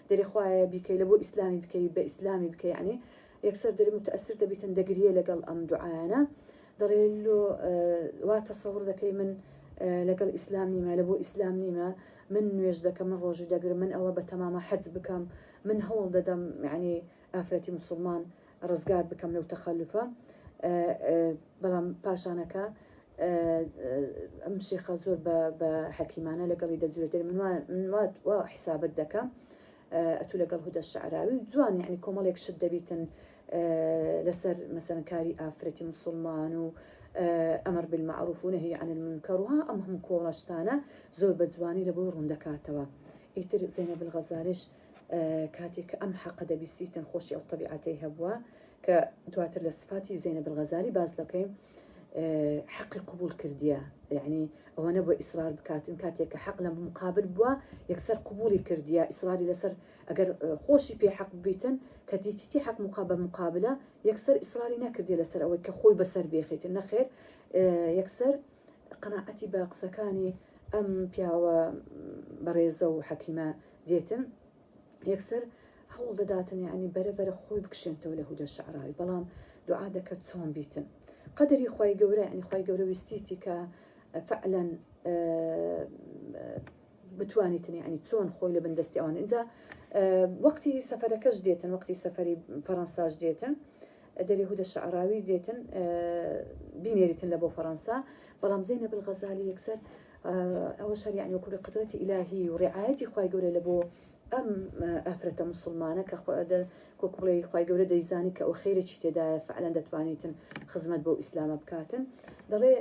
دەری خوایە بیکەی لە بۆ ئیسلامی بکەی بە ئیسلامی بکەی یعنی یەکسەر دەری متەئەسر دەبیتن دەگریە لەگەڵ ئەم دوعایانە دەڵێ وا تەسەوڕ دەکەی من لەگەڵ ئیسلام نیمە لە بۆ ئیسلام نیمە من نوێژ دەکەم من ڕۆژی دەگرم من ئەوە بە تەمامە حەج بکەم من هەوڵ دەدەم یعنی ئافرەتی مسلمان ڕزگار بکەم لەو تەخەلوفە بەڵام پاشانەکە ئەم شێخە زۆر بە حەکیمانە لەگەڵی دەجوێتێت من وا حسابت دەکەم ئەتو لەگەڵ هودە شعراوی جوان یعنی کۆمەڵێک شت دەبیتن لەسەر مەسەن کاری ئافرەتی مسلمان و ئەمر بالمعروف و نهی عن المنکر وها ئەم هەموو کۆڵەشتانە زۆر بە جوانی لە بۆ ڕوون دەکاتەوە ئیتر زینەب الغەزالیش کاتێک کە ئەم حەقە دەبیستیتن خۆشی ئەو طبیعەتەی هەبووە کە دواتر لە صفاتی زینەب الغەزالی باز دەکەین حقی قبول کردیە یعنی ئەوە نەبووە ئیسرار بکاتن کاتێک کە حەق لە مقابل بووە یەکسەر قبولی کردیە ئیسراری لەسەر ئەگەر خۆشی پێ حەق بیتن کە دیتی حەق مقابلە یەکسەر ئیسراری نەکردی لەسەر ئەوەی کە خۆی بەسەر بێخیتن نەخێر یەکسەر قەناعەتی بە قسەکانی ئەم پیاوە بەڕێزە و حەکیمە دێتن یەکسەر هەوڵ دەداتن یعنی بەرەبەرە خۆی بکشێنتەوە لە هودە شعراوی بەڵام دوعا دەکەت چۆن بیتن قدری خوای گەورە یعنی خوای گەورە ویستیتی کە فعلا بتوانیتن یعنی چۆن خۆی لە بەندەستی ئەوان اینجا وەقتی سەفەرەکەش دێتن وەقتی سەفەری فەڕەنساش دێتن دەری هودە شعراوی دێتن بینێریتن لە بۆ فەڕەنسا بەڵام زینەب الغەزالی یەکسەر ئەوە شەر یعنی وەکو قدرەتی ئیلاهی و ڕێعایەتی خوای گەورە لە بۆ ئەم ئافرەتە مسلمانە کە کۆکوڵی خوای گەورە دەیزانی کە ئەو خێرێکی تێدایە فعلەن دەتوانیتن خزمەت بۆ ئیسلامە بکاتن دەڵێ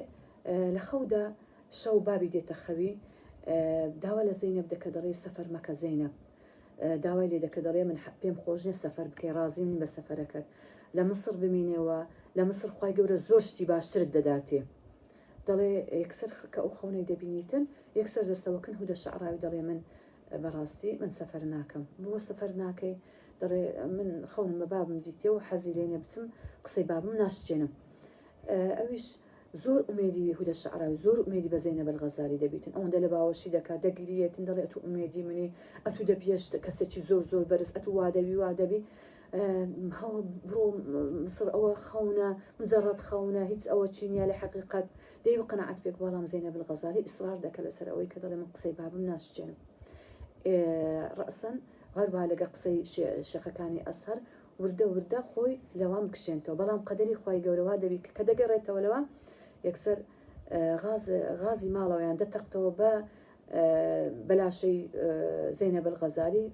لە خەودا شەو بابی دێتە خەوی داوا لە زینەب دەکە دەڵێ سەفەر مەکە زینەب داوای لێ دەکە دەڵێ من پێم خۆش نیە سەفەر بکەی ڕازیم نیم بە سەفەرەکەت لە مصر بمینەوە لە مصر خوای گەورە زۆر شتی باشترت دەداتێ دەڵێ یەکسەر کە ئەو خەونەی دەبینیتن یەکسەر دەستەوەکن هودە شعراوی دەڵێ من بەڕاستی من سەفەر ناکەم بۆ سەفەر ناکەی دەڵێ من خەونم بە بابم دیتێ و حەزی لێ نییە بچم قسەی بابم ناشتێنم ئەویش زۆر ئومێدی هودە شعراوی زۆر ئومێدی بە زینەب الغەزالی دەبیتن ئەوەندە لە باوەشی دەکات دەگریێتن دەڵێ ئەتو ئومێدی منی ئەتو دەپێش کەسێکی زۆر زۆر بەرز ئەتو وادەبی هەڵ بڕۆ مصر ئەوە خەونە مجەڕەت خەونە هیچ ئەوە چینیا لە حەقیقەت دەی بە قەناعەت پێک بەڵام زینەب الغەزالی ئیسرار دەکە لەسەر ئەوەی کە دەڵێ من قسەی بابم ناشتێنم ڕەسەن هەروە لەگە قسەی شێخەکانی ئەسهەر وردە خۆی لەوان بکشێنەوە بەڵام قەدەری خوای گەورەوا دەبی کە دەگەڕێتەوە لەوە یەکسەر غازی ماڵەوەیان دەتەقتەوە بە بەلاشەی زینەب الغەزالی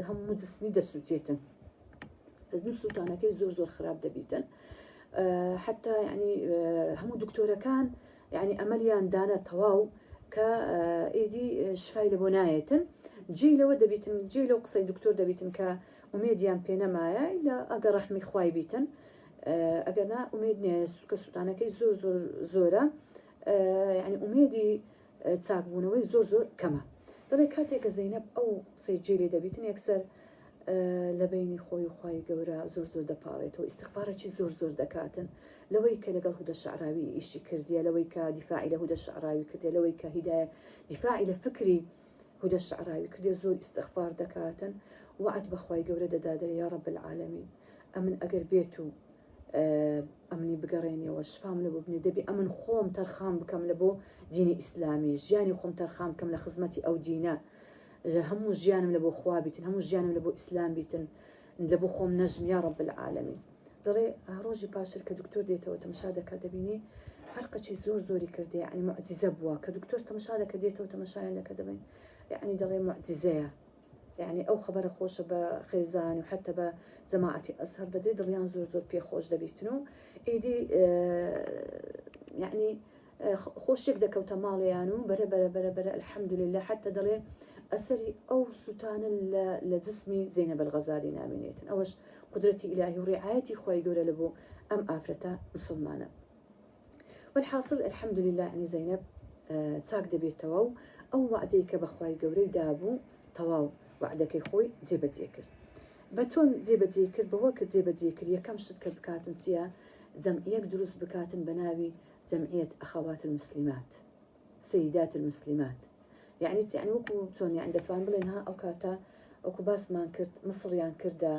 هەموو جسمی دەسووتێتن سووتانەکەی زۆر خراپ دەبیتن حتا ینی هەموو دکتۆرەکان یعنی ئەمەلیان دانە تەواو کە ئیدی شفای لە بۆ نایەتن جێ لەوە دەبیتن جێ لەو قسەی دکتۆر دەبیتن کە ئومێدیان پێ نەمایە لە ئەگە ڕەحمی خوای بیتن ئەگەرنا ئومێد نیە کە سووتانەکەی زۆرە یعنی ئومێدی چاکبوونەوەی زۆر کەمە دەڵێ کاتێکە زینەب ئەو قسەی جێ لێ دەبیتن یەکسەر لە بینی خۆی و خوای گەورە زۆر دەپاڕێتەوە ئیستیغفارێکی زۆر دەکاتن لەوەی کە لەگەڵ هودە شعراوی ئیشی کردیە لەوەی کە دیفاعی لە هودە شعراوی کردێ لەوەی کە هیدایە دیفاعی لە فکری هودە شعراوی کردێ زۆر ئیستیغفار دەکاتن وعد بەخوای گەورە دەدادەرێ یا رب العالمین ئەمن ئەگەر بێت و ئەمنی بگەڕێنیەوە شفام لە بۆ بنێ دەبی ئەمن خۆم تەرخام بکەم لە بۆ دینی ئیسلامی ژیانی خۆم تەرخام بکەم لە خزمەتی ئەو دینە هەموو ژیانم لە بۆ خوا بیتن هەموو ژیانم لە بۆ ئیسلام بیتن لە بۆ خۆم نەژم یا رب العالمین دەڵێ ڕۆژی پاشر کە دکتۆر دێتەوە تەماشا دەکات دەبینی فەرقێکی زۆری کردێ یعنی معجزە بووە کە دکتۆر تەماشا دەکە دێتەوە تەماشایان دەکە دەبین یعنی دەڵێ معجزەیە یعنی ئەو خبرە خۆشە بە خێزان و حتى بە جەماعەتی ئەسهەر دەدرێت دڵیان زۆر پێخۆش دەبیتن و ئیدی یعنی خۆشێک دەکەوتە ماڵیان و بەرە الحەمدولله حتى دەڵێ ئەسەری ئەو سووتانە لە جسمی زینەب الغەزالی نامێنێتن ئەوەش قدرەتی ئیلاهی و ڕێعایەتی خوای گەورە لە بۆ ئەم ئافرەتە مسلمانە والحاصل الحەمدولله ینی زینەب چاک دەبێتەوە و ئەو وعدەی کە بەخوای گەورەی دابوو تەواو وعدەکەی خۆی جێبەجێ کرد بە چۆن جێبەجێ کرد بەوە کە جێبەجێ کرد یەکەم شت کە بکاتن چیە جەمعیەک دروست بکاتن بە ناوی جەمعیەت ئەخەوات المسلمات سيدات المسلمات يعني وكو تون يعني دەتوان بڵێن ها ئەو کاتە وەکو باسمان کرد مصریان کردە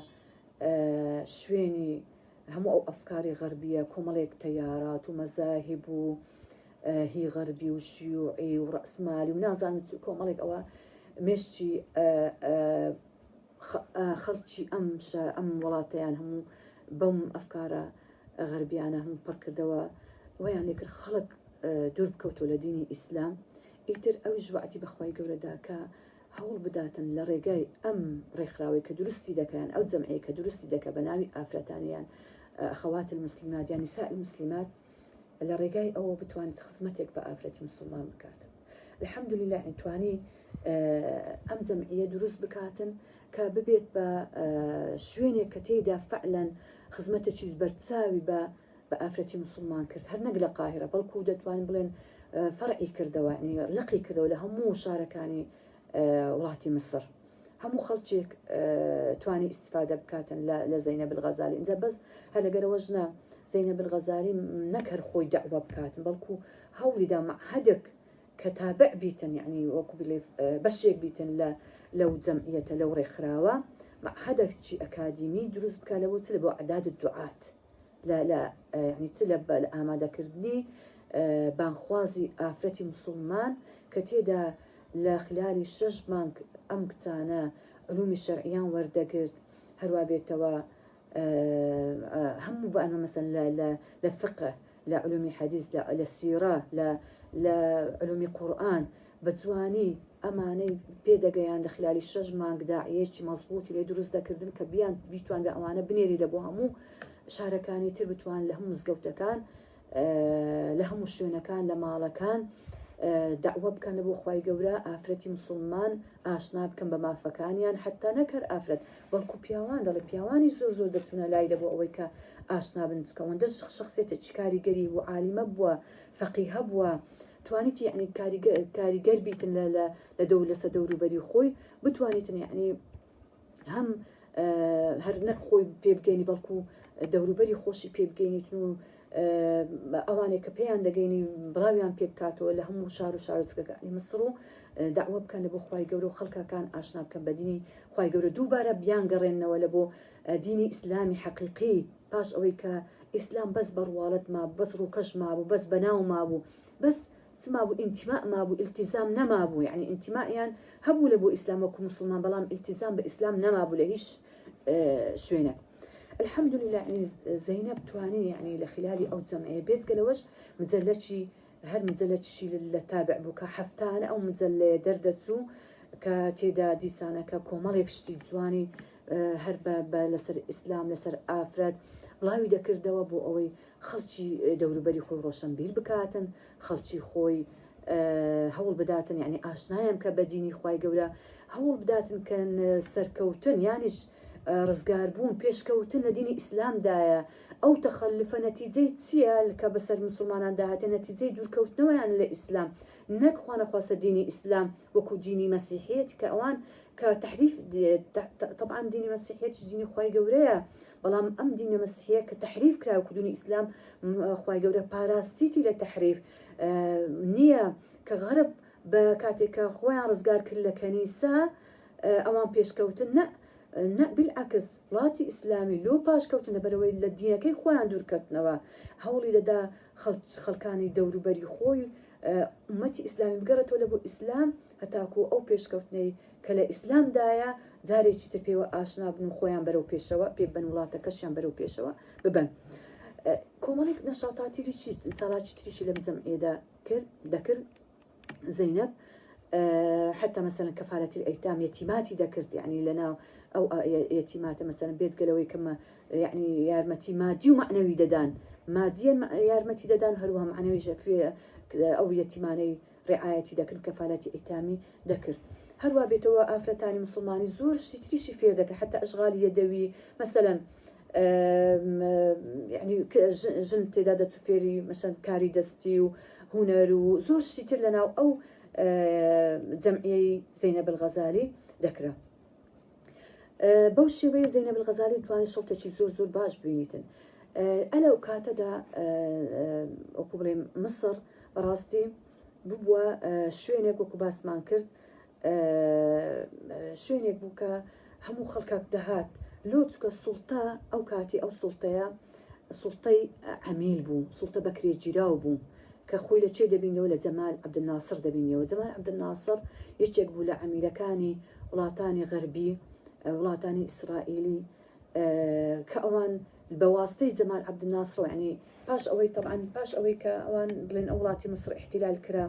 شوێنی هەموو ئەو ئەفکاری غەربیە کۆمەڵێک تەیارات و مەزاهب و هی غەربی و شیوعی و ڕەسمالی و نازانم کۆمەڵێک ئەوە مێشتی خەڵکی ئەم وڵاتەیان هەموو بەم ئەفکارە غەربیانە هەموو پڕ کردەوە ویان لێ کرد خەڵک دوور بکەوتۆ لە دینی ئیسلام ئیتر ئەو ژوعەتی بەخوای گەورەدا کە هەوڵ بداتن لە ڕێگای ئەم ڕێکخراوی کە دروستی دەکەن ئەو جەمعەیە کە دروستی دەکە بە ناوی ئافرەتانیان ئەخەوات المسلمات یان نیساء المسلمات لە ڕێگای ئەوە بتوانێت خزمەتێک بە ئافرەتی مسلمان بکاتن الحەمدولله توانی ئەم جەمعیە دروست بکاتن کە ببێت بە شوێنێک کە تێیدا فعلەن خزمەتێکی بەرچاوی بە ئافرەتی مسلمان کرد هەر نەک لە قاهرە بەڵکو دەتوانین بڵێن فەرعی کردەوە ینی لەقی کردەوە لە هەموو شارەکانی وڵاتی مصر هەموو خەڵکێک توانی ئیستیفادە بکاتن لە زەینەب الغەزالی اینجا بەس هەر لەگەرەوەش نا زەینەب الغەزالی نەک هەر خۆی دەعوە بکاتن بەڵکو هەوڵیدا مەعهەدێک کە تابع بیتن یعنی وەکو بڵێ بەشێک بیتن لەو جەمعیەتە لەو ڕێکخراوە مەعهەدێکی ئەکادیمی دروست بکات لەوە چ لە بۆ عەداد الدوعات يعني تلب ئامادەکردنی بانخوازی ئافرەتی مسلمان کە تێدا لە خلالی 6 مانگ ئەم کچانە علومی شەرعیان وەردەگرت هەروە بێتەوە هەموو بە ئەمە مەسەن لە فقه لە علومی حەدیث لە سیرە لە علومی قورئان بە جوانی ئەمانەی پێدەگەیان لە خلالی 6 مانگ داعیەکی مەزبوطی لێ دروست دەکردن کە بیتوان بە ئەوانە بنێری لە بۆ هەموو شارەکانی تر بتوان لە هەموو مزگەوتەکان لە هەموو شوێنەکان لە ماڵەکان داوا بکەن بۆ خوای گەورە ئافرەتی مسلمان ئاشنا بکەن بە مافەکانیان حتا نەکەر ئافرەت بەڵکو پیاوان دەڵێ پیاوانی زۆر دەچونە لای لە بۆ ئەوەی کە ئاشنا بن چکەوەندە شخصێتە چ کاریگەری و عالیمە بووە فەقیهە بووە توانیت یعنی کاریگەر بیتن لە لەسەر دەوروبەری خۆی بتوانیتن یعنی هەم هەر نەک خۆی پێ بگەینی بەڵکو دەوروبەری خۆشی پێ بگەینیتن و ئەوانێک کە پێیان دەگەینی بڵاویان پێ بکاتەوە لە هەموو شار و شارۆچکەکانی مەسر و داوا بکەن لە بۆ خوای گەورە و خەڵکەکان ئاشنا بکەن بە دینی خوای گەورە دووبارە بیان گەڕێنەوە لە بۆ دینی ئیسلامی حەقیقی پاش ئەوەی کە ئیسلام بەس بەڕواڵەت ما بەس ڕووکەش مابوو بەس بەناو مابوو بەس مابوو ئینتیماء مابوو ئیلتیزام نەمابوو یعنی ئینتیمائیان هەبوو لە بۆ ئیسلام وەکو مسلمان بەڵام ئیلتیزام بە ئیسلام نەمابوو لە هیچ شوێنە الحمد لله يعني زينب تواني يعني لخلال أو جمعية بيت قالوش مزلتشي هر مزلتشي للتابع بوكا حفتان أو مزل دردتسو كتيدا ديسانا ككوماليك شتي جواني هر لسر إسلام لسر آفراد بڵاوی دەکردەوە بۆ ئەوەی خەڵکی دەوروبەری خۆی ڕۆشنبیر بکاتن خەڵکی خۆی هەوڵ بداتن یعنی ئاشنایان کە بە دینی خوای گەورە هەوڵ بداتن کە سەرکەوتن یانیش ڕزگار بوون پێشکەوتن لە دینی ئیسلامدایە ئەو تەخەلفە نەتیجەی چییە کە بەسەر مسلمانان داهاتێ نەتیجەی دوورکەوتنەوەیان لە ئیسلام نەک خوا نەخواستە دینی ئیسلام وەکو دینی مەسیحیەت کە ئەوان کە تحریف طبعا دینی مەسیحیەت دینی خوای گەورەیە بەڵام ئەم دینە مەسیحیە کە تحریف کرا وەکو دینی ئیسلام خوای گەورە پاراستیتی لە تحریف نییە کە غەرب بە کاتێکە خۆیان ڕزگار کرد لە کەنیسا ئەوان پێشکەوتن نە بالعکس وڵاتی ئیسلامی لۆ پاشکەوتنە بەرەوەی لە دینەکەی خۆیان دوورکەوتنەوە هەوڵی دەدا خەڵکانی دەوروبەری خۆی ئومەتی ئیسلامی بگەڕێتەوە لە بۆ ئیسلام هەتاکو ئەو پێشکەوتنەی کە لە ئیسلامدایە جارێکی تر پێوە ئاشنا بن و خۆیان بەرەو پێشەوە پێ بن وڵاتەکەشیان بەرەو پێشەوە ببن کۆمەڵێک نەشاتاتی ساڵاتی تریشی لەم جەمعیەدا دەکرد زەینەب حتى مثلا كفالة الأيتام يتيماتي ذكرت يعني لنا أو يتيمات مثلا بيت قالوا كما يعني يارمتي مادي ومعنوي ددان ماديا يارمتي ددان هروها معنوي في أو يتيماني رعايتي ذكر كفالة أيتامي ذكر هروا بيتوا آفرتاني مسلماني زور شتريشي في ذكر حتى أشغال يدوي مثلا يعني جن تدادة سفيري مثلا كاري دستي وهنر وزور شتير لنا أو جمعية زينب الغزالي ذكره بەو شێوەیە زەینەب الغەزالی توانێت شەڵتێکی زۆر باش ببینیتن ئەلەو کاتەدا وەکو بڵێم مصر بەڕاستی ببووە شوێنێک وەکو باسمان کرد شوێنێک بوو کە هەموو خەڵکات دەهات لۆ چکە سوڵتە ئەو کاتی ئەو سوڵتەیە سوڵتەی عەمیل بوو سوڵتە بەکرێگیراو بوو کە خۆی لە چێ دەبینەوە لە جەمال عەبدولناسر دەبینەوە جەمال عەبدولناسر یەکێک بوو لە عەمیلەکانی وڵاتانی غەربی وڵاتانی ئیسرائیلی کە ئەوان بەواستەی جەمال عەبدولناسر یعنی پاش ئەوەی طبعاً پاش ئەوەی کە ئەوان بڵێن ئەو وڵاتی مصر احتیلال کرا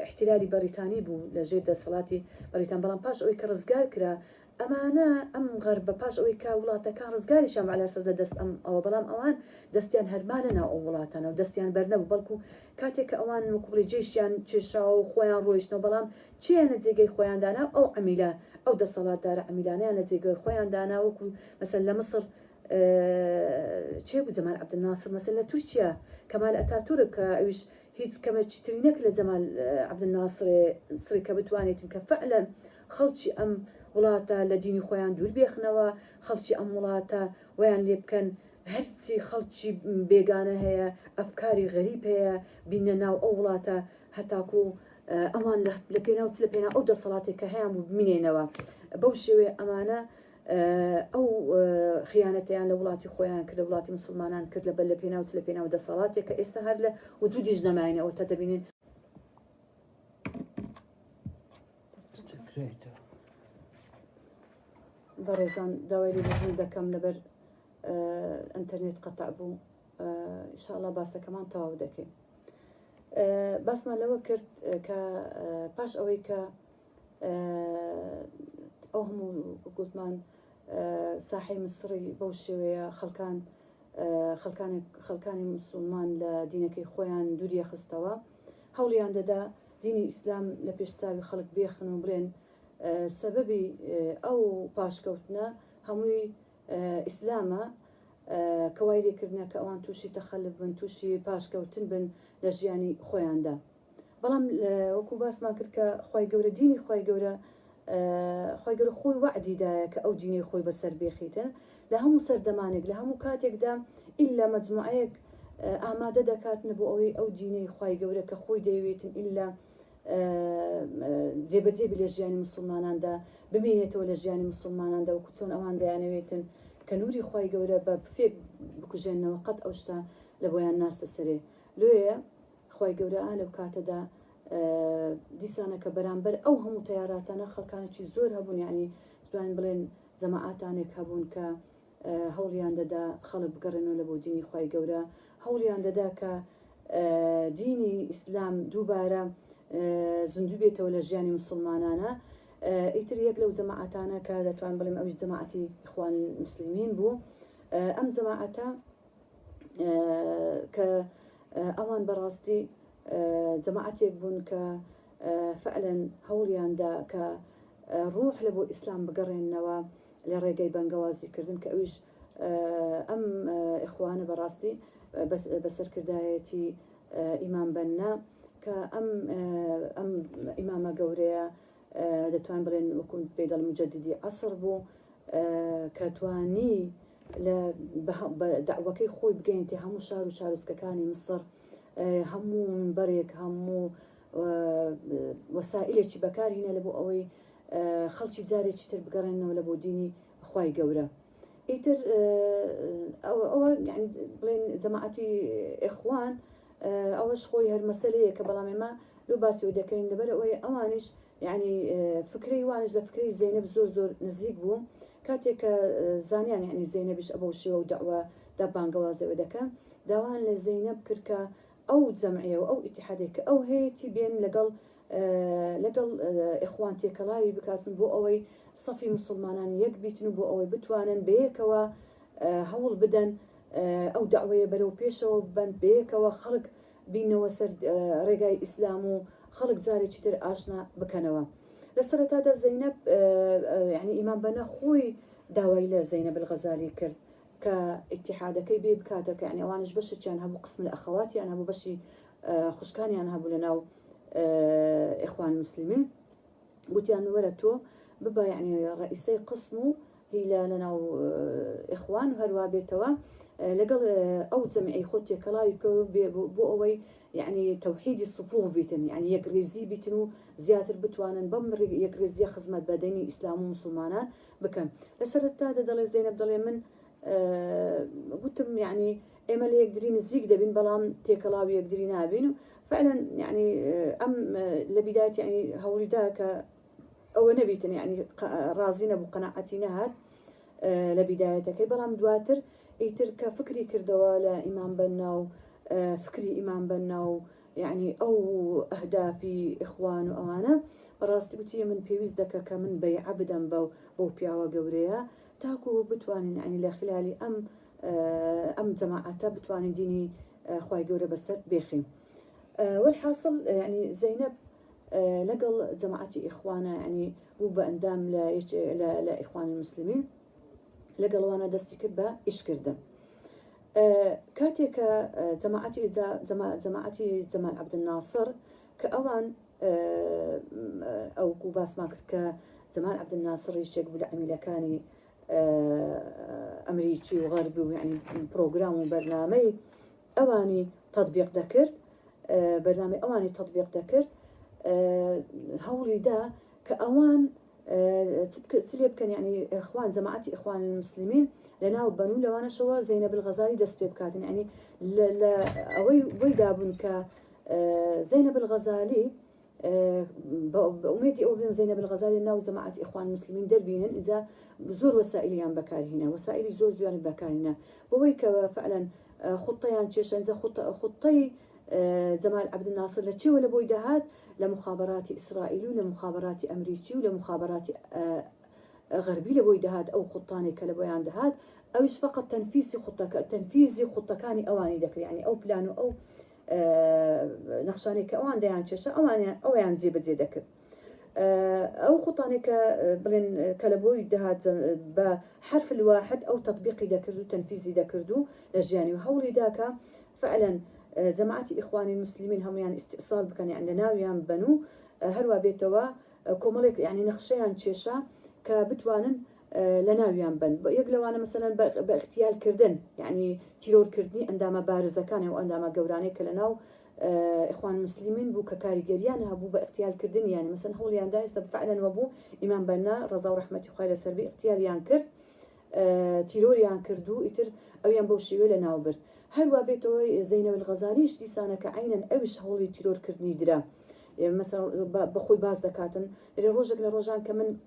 احتیلالی بەریتانی بوو لە ژێر دەسەڵاتی بەریتان بەڵام پاش ئەوەی کە ڕزگار کرا ئەمانە ئەم غەربە پاش ئەوەی کە وڵاتەکان ڕزگاریشان على سەرزە دەست ئەوە بەڵام ئەوان دەستیان هەرمانە ناو ئەو وڵاتانە و دەستیان بەرنەبوو بەڵکو کاتێک کە ئەوان وەکوڵی جێشیان چێشاوە و خۆیان ڕۆیشتنەوە بەڵام چیان لە جێگەی خۆیاندانا ئەو عەمیلە ئەو دەسەڵاتدارە عەمیلانەیان لە جێگەی خۆیاندانا وەکو مەسەن لە مصر چێ بوو جەمال عەبدولناسر مەسەن لە تورکیا کەمال ئەتاتورک کە ئەویش هیچ کەمە چتری نەک لە جەمال عەبدولناسری کە بتوانێتن کە فعلا خەڵکی ئەم وڵاتە لە دینی خۆیان دوور بێخنەوە خەڵکی ئەم وڵاتە ویان لێ بکەن هەرچی خەڵکی بێگانە هەیە ئەفکاری غەریب هەیە بینە ناو ئەو وڵاتە هەتاکو ئەوان لە پێناوت لە پێنا ئەو دەسەڵاتێک کە هەیە بوو بمینێنەوە بەو شێوێ ئەمانە ئەو خیانەتیان لە وڵاتی خۆیان کرد لە وڵاتی مسلمانان کرد لە بەر لە پێناوت لە پێناو دەسەڵاتێک کە ئێستا هەر لە وجودیش نەماینەوە تا دەبینین بەڕێزان داوای لێبوردن دەکەم لەبەر ئینتەرنێت قەتع بوو ئینشاءالله باسەکەمان تەواو دەکەین باسمان لەوە کرد کە پاش ئەوەی کە ئەو هەموو گوتمان ساحەی مسری بەو شێوەیە خەڵکانی مسلمان لە دینەکەی خۆیان دووریە خستەوە هەوڵیان دەدا دینی ئیسلام لە پێشچاوی خەڵک بێخن و بڵێن سەبەبی ئەو پاشکەوتنە هەمووی ئیسلامە کەوای لێکردنە کە ئەوان تووشی تەخەلف بن تووشی پاشکەوتن بن لە ژیانی خۆیاندا بەڵام وەکو باسمان کرد کە خی گەورە دینی خی گەورە خۆی وعدیدایە کە ئەو دینی خۆی بەسەر بێخیتە لە هەموو سەردەمانێک لە هەموو کاتێکدا ئیلا مەجموعەیەک ئامادە دەکاتنە بۆ ئەوەی ئەو دینەی خی گەورە کە خۆی دەیەوێتن ئیلا جێبەجێبی لە ژیانی مسلماناندا ببینێتەوە لە ژیانی مسلماناندا وەکو چۆن ئەوان دەیانەوێتن کە نوری خی گەورە بە فێک بکوژێنەوە قەت ئەو شتا لە بۆیان ناستە سەرێ لێە خی گەورە لەو کاتەدا دیسانە کە بەرامبەر ئەو هەموو تیاراتانە خەڵکانێکی زۆر هەبوون یعنی توان بڵێن جەماعاتانێک هەبوون کە هەوڵیان دەدا خەڵک بگەڕێنەوە لە بۆ دینی خی گەورە هەوڵیان دەدا کە دینی ئیسلام دووبارە زندوو بێتەوە لە ژیانی مسلمانانە ئیتر یەک لەو جەماعاتانە کە دەتوان بڵێم ئەوش جەماعەتی ئیخوان مسلمین بوو ئەم جەماعەتە کە ئەوان بەڕاستی جەماعەتێک بوون کە فعلا هەوڵیاندا کە ڕوح لە بۆ ئیسلام بگەڕێنەوە لە ڕێگەی بەنگەوازیکردن کە ئەویش ئەم ئیخوانە بەڕاستی بەسەرکردایەتی ئیمام بەننا کە ئەم ئیمامە گەورەیە دەتوان بڵێن وەکوون پێدەڵ مجەددی عەسر بوو کە توانی لە داوەکەی خۆی بگەینتێ هەموو شار و چارۆچکەکانی مسر هەموو منبەرێک هەموو وەسائلێکی بەکارهێنا لە بۆ ئەوەی خەڵکی جارێکی تر بگەڕێنەوە لە بۆ دینی خی گەورە ئیتر ئەوە یعنی بڵێن جەماعەتی ئیخوان ئەوەش خۆی هەر مەسەلەیە کە بەڵام ئێمە لۆ باسی و دەکەین لەبەر ئەوەی ئەوانش یعنی فکرەی وانش لە فکرەی زەینەب زۆر نزیک بوو کاتێک کە زانیان یعنی زەینەبیش ئەوە شێوە و داوا دا بانگەوازەوە دەکەن داوان لە زەینەب کرد کە ئەو جەمعیە و ئەو ئیتحادێک کە ئەو هەیەی بێن لەگەڵ ئیخوان تێکەڵاوی بکاتن بۆ ئەوەی سەفی مسلمانان یەک بیتن و بۆ ئەوەی بتوانن بەیەکەوە هەوڵ بدەن ئەو داوایە بەرەو پێشەوە بن بەیەکەوە خەڵک بینەوە سەر ڕێگای ئیسلام و خەڵک جارێکی تر ئاشنا بکەنەوە لە سەرەتادا زەینەب یعنی ئیمان بەنە خۆی داوای لە زەینەب الغەزالی کرد کە ئیتحادەکەی بێ بکاتەکە یعنی ئەوانش بەشێکیان هەبوو قسم لە ئەخەواتیان هەبوو بەشی خوشکانیان هەبوو لە ناو ئیخوان مسلمین گوتیان وەرە تۆ ببە یعنی ڕئیسەی قسم و هیلە لە ناو ئیخوان هەروە بێتەوە لەگەڵ ئەو جەمعی خۆت تێکەڵاوی بۆ ئەوەی يعني توحيد الصفوف بيتن يعني يكرزي بيتنو زياتر بتوانن بمر يكرزي خدمة بدني إسلام ومسلمانان بكم لسرت هذا دل زينب دل من قلتم يعني إما اللي يقدرين الزيق دبين بلام تيكلاوي يقدرين هابين فعلا يعني لبداية يعني هولداك أو نبيتن يعني رازين بقناعتنا هاد لبدايتك بلام دواتر يترك فكري كردوا لإمام بناو فكري إمام بناو يعني أو أهدافي إخوان وأنا براستي قلتي من بيوز دكا كمن بي عبدا بو بياوا قوريا تاكو بتوانين يعني لخلالي أم جماعتا بتوانين ديني خواي قوري بسات بيخي والحاصل يعني زينب لقل جماعتي إخوانا يعني بو بأندام لإخوان المسلمين لقل وانا دستي كربا إيش كردم كاتيك جماعتي جمال عبد الناصر كأوان أو كوباس ماكت كجمال عبد الناصر يشيك بالعميلة كاني أمريكي وغربي ويعني بروجرام وبرنامج أواني تطبيق ذكر برنامج أواني تطبيق ذكر هولي دا كأوان سليب كان يعني إخوان جماعتي إخوان المسلمين لنا وبنو لو أنا شو زينب الغزالي دست بكاتن يعني لا أوي ويدابن ك زينب الغزالي بأميتي أو بين زينب الغزالي لنا وجماعة إخوان المسلمين دربين إذا زور وسائليان بكار هنا وسائل زور زيان بكار هنا وويك فعلا خطيان تشيش إذا خطي جمال عبد الناصر لتشي ولا بويدهات لمخابرات إسرائيل ولمخابرات أمريكي ولمخابرات غربي لبويدهات أو خطاني كلبويان دهات أوش فقط تنفيذي خطة كاني أواني ذكر يعني أو بلانو أو نقشاني كأوان ديان شاشة أوان زي ذكر أو خطاني بلين كلبوي دهات بحرف الواحد أو تطبيقي ذكردو تنفيذي ذكردو لجاني وهولي ذاك فعلا جماعتي إخواني المسلمين هم يعني استئصال بكان يعني ناويان بنو هروا بيتوا كوملك يعني نخشيان تشيشا كبتوانن لناويان بن يقلوا أنا مثلا باغتيال كردن يعني تيرور كردني عندما بارزة كان أو عندما جوراني كلناو إخوان المسلمين بو ككاريجريان هبو باغتيال كردن يعني مثلا هو اللي عنده فعلا وبو إمام بنا رضا ورحمة خير سربي اغتيال ينكر تيرور ينكردو يتر أو ينبوشي ولا ناوبر هل بيتو زينب الغزالي شتي سانة كعينا أوش هولي تيرور كردني درا يعني مثلا بخوي باز دكاتن اللي روجك لروجان كمان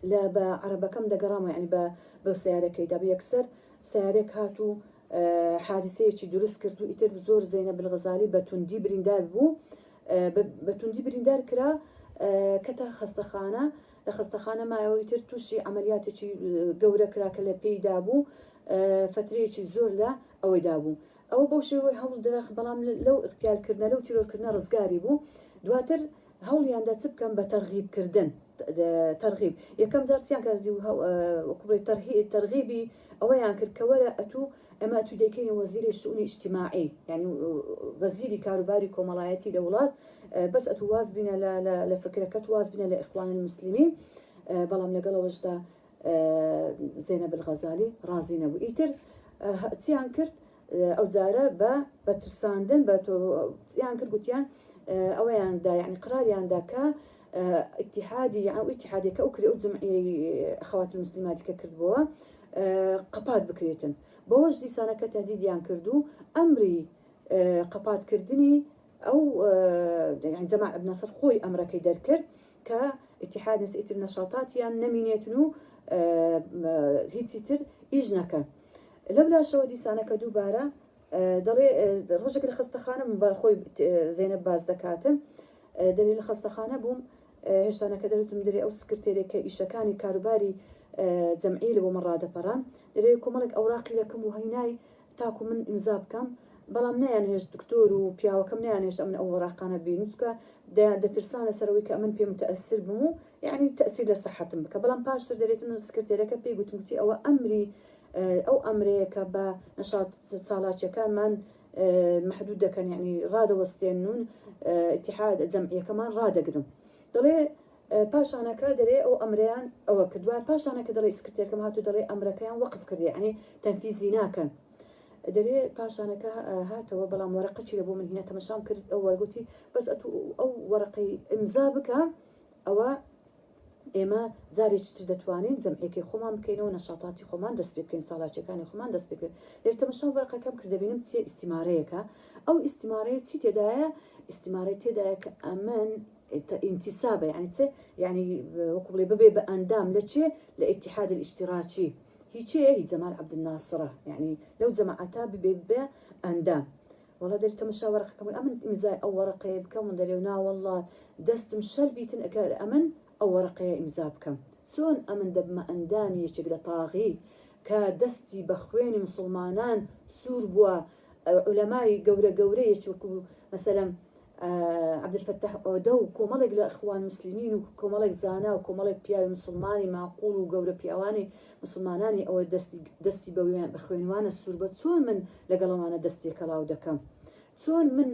لا بعربة كم دقرامة يعني بسيارة كيدا بيكسر سيارة هاتو حادثة شي دروس كردو يتر بزور زينب الغزالي بتوندي بريندار بو بتوندي بريندار كرا كتا خستخانة لخستخانة ما يتر توشي عمليات شي جورة كرا كلا بيدا بو فترة شي زور لا أو يدابو أو بوشي هول درخ بلام لو اغتيال كردنا لو تيرور كردنا رزقاري بو دواتر هول ياندا تبكم بترغيب كردن ترغيب يكم زارتيان كردو وكبري ترغيبي أو يعني كركورة أتو أما أتو ديكين وزير الشؤون الاجتماعي يعني وزير كاروباري كومالايتي دولات بس أتو واز بنا لفكرة كتواز بنا لإخوان المسلمين بلام لقلا وجدا زينب الغزالي رازينا وإيتر تيان كرت أو زارة بترساندن تيان كرت قتيان أو يعني قرار يعني كا اتحادي يعني اتحادي كأكري أو جمعية أخوات المسلمات ككردبوا قبات بكريتن بوج دي سنة كتهديد يعني كردو أمري قبات كردني أو يعني جماعة ابن نصر خوي أمرك يدر كرد كاتحاد نسيت النشاطات يعني نمينيتنو هيتيتر إجنكا لولا شو دي سنة كدوبارة دلي رجك الخستخانة من بخوي زينب باز دكاتم دليل الخستخانة بوم هشتانا كدرتم دري أو سكرتيري كإشكاني كاروباري جمعي لبو مرة دبران دري كمالك أوراقي لكم وهيناي تاكو من إمزابكم بلام نيان هش دكتور وبياو كم نيان هش من أوراقنا بينسكا دا ترسانة سروي كأمن بي متأثر بمو يعني تأثير لصحتهم بك بلام باشتر دريت إنه سكرتيري كبي قلت مكتي أو أمري أو أمريكا بنشاط صالات كان من محدودة كان يعني غادة وستينون اتحاد جمعية كمان غادة قدم دلي باش أنا كدري أو أمريان أو كدوا باش أنا كدري سكرتير كم هاتو دلي أمريكان وقف كدي يعني تنفيذي ناكن دەرێ پاشانەکە هاتەوە بەڵام وەرەقەچی لە بۆ من هینە تەمەشام کرد ئەو وەرگوتی بەس ئەو وەرەقەی ئیمزا بکە ئەوە ئێمە جارێکی تر دەتوانین جەمعێکی خۆمان بکەینەوە نەشاتاتی خۆمان دەست پێ بکەین ساڵاچەکانی خۆمان دەست پێ بکەین لێر تەمەشا وەرەقەکەم کرد دەبینم چیە ئیستیمارەیەکە ئەو ئیستیمارەیە چی تێدایە ئیستیمارەی تێدایە کە ئەمن انتسابە يعني چه يعني وەکو بڵێ ببێ بە ئەندام لە چێ لە ئیتحاد الاشتراكی هیچێ هیچ جەمال عەبدولناسرە يعني لەو جەماعەتا ببێ ئەندام والله دەری تەمەشا وەرەقەکەم ئەمن ئیمزای ئەو وەرەقەیە بکەم و دەرێ نا والله دەستم شەر بیتن ئەگەر ئەمن ئەو وەرەقەیە ئیمزا بکەم چۆن ئەمن دەبمە ئەندامی یەکێک لە تاغی کە دەستی بە خوێنی مسلمانان سوور بووە علەمای گەورە یەکێک مثلا عبد الفتاح ئۆدە و کۆمەڵێک لە ئەخوان مسلمین و کۆمەڵێک زانا و کۆمەڵێک پیاوی مسلمانی معقول و گەورە پیاوانی مسلمانانی ئەوە دەستی بە خوێنوانە سوور بە چۆن من لەگەڵەوانە دەستێک کەڵاو دەکەم چۆن من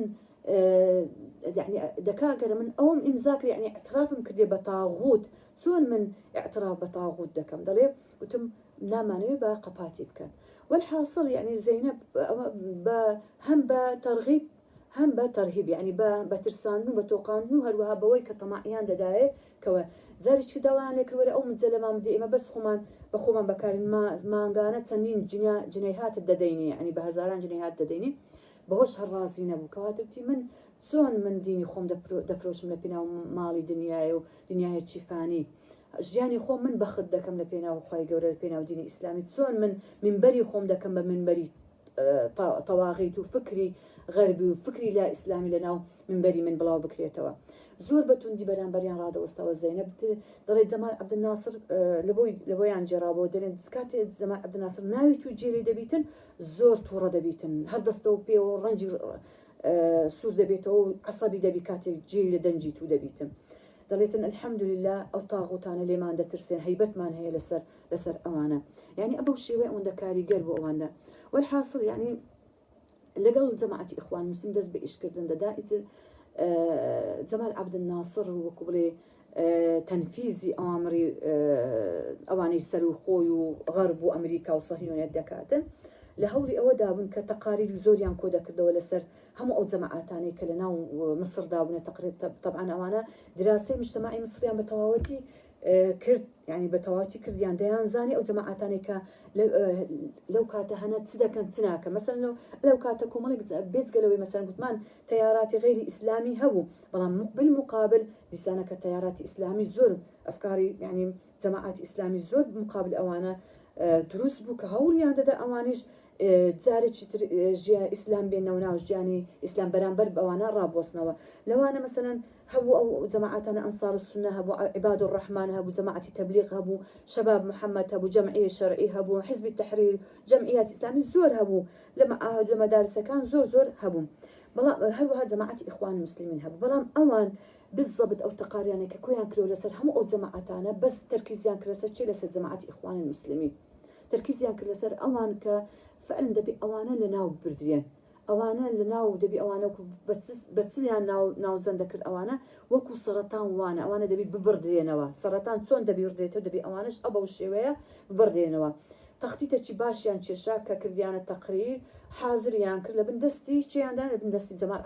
يعني دەکاگەرە من ئەوم ئیمزاکر يعني اعترافم کردێ بە تاغوت چۆن من اعتراف بە تاغوت دەکەم دەڵێ وتم نامانەوێ بە قەپاتی بکەن والحاصل يعني زەینەب هەم بە تەرغیب هم بترهيب يعني بترسان وبتوقان هروها بوي كطماعيان دداي كوا زاري شو دوان لك ولا أو متزلمة مدي إما بس خمان بكارين ما قانت سنين جنيهات الدديني يعني بهزاران جنيهات الدديني بهوش هالرازين أبو كواتبتي من سون من ديني خوم دفروش من لبنا ومالي دنياي ودنياي تشيفاني جياني خوم من بخد دكم لبنا وخاي جورا لبنا وديني إسلامي سون من بري خوم دكم من بري طواغيت وفكري غربي وفكري لا إسلامي لنا من بري من بلاو بكريتوا زور بتوندي بران بريان رادا واستوى زينب ضريت زمان عبد الناصر لبوي عن جرابه ودرين سكات زمان عبد الناصر ناوي توجيلي دبيتن زور تورا دبيتن هردستو بي ورنجي سور دبيتو عصبي دبيكاتي جيل دنجيتو دبيتن ضريتن الحمد لله او طاغوتانا اللي ما عنده ترسين هيبت مان هي لسر امانه يعني ابو شيوي وند كاري قلبه امانه والحاصل يعني لقل جماعة إخوان مسلم دز بإيش كردن دائما جمال عبد الناصر وكبري تنفيذي أمري أواني سلوخوي وغرب وأمريكا وصهيونية دكاتن لهولي أو دابن كتقارير زوريان كودا كدولة سر هم أو جماعاتاني كلنا ومصر دابن تقرير طبعا أوانا دراسة مجتمعي مصريان بتواوتي كرد يعني بتواتي كرديان ديان زاني أو جماعتاني لو كاتا هنا تسدا كانت سناكا مثلا لو كاتا كومالك بيت قالوا مثلا قلت مان تيارات غير إسلامي هبو بلان بالمقابل لسانك تيارات إسلامي زور أفكاري يعني جماعات إسلامي زور بمقابل أوانا دروس بوك هولي عند دا أوانيش زاري جيا إسلام بيننا وناوش جاني إسلام برانبر بأوانا راب وصنوا لو أنا مثلا هبو أو جماعتنا أنصار السنة هبو عباد الرحمن هبو جماعة تبليغ هبو شباب محمد هبو جمعية شرعية هبو حزب التحرير جمعيات إسلامية زور هبو لما أهد لما دارس كان زور هبو بلا هبو هاد جماعة إخوان المسلمين هبو بلام أوان بالضبط أو تقاريان كويان كرو لسر هم أو جماعتنا بس تركيزيان كرسر شي لسر جماعة إخوان المسلمين تركيزيان كرسر أوان فعلا دبي أوانا لناو بردريان أوانا لناو دبي أوانا بتسليان ناو زندكر أوانا وكو سرطان وانا أوانا دبي ببردرينوا سرطان سون دبي بردريتو دبي أوانش أبو الشيوية ببردرينوا تخطيطة چي باشيان چي شاكا كرديان التقرير حاضريان كر لبندستي چي عندنا لبندستي جمال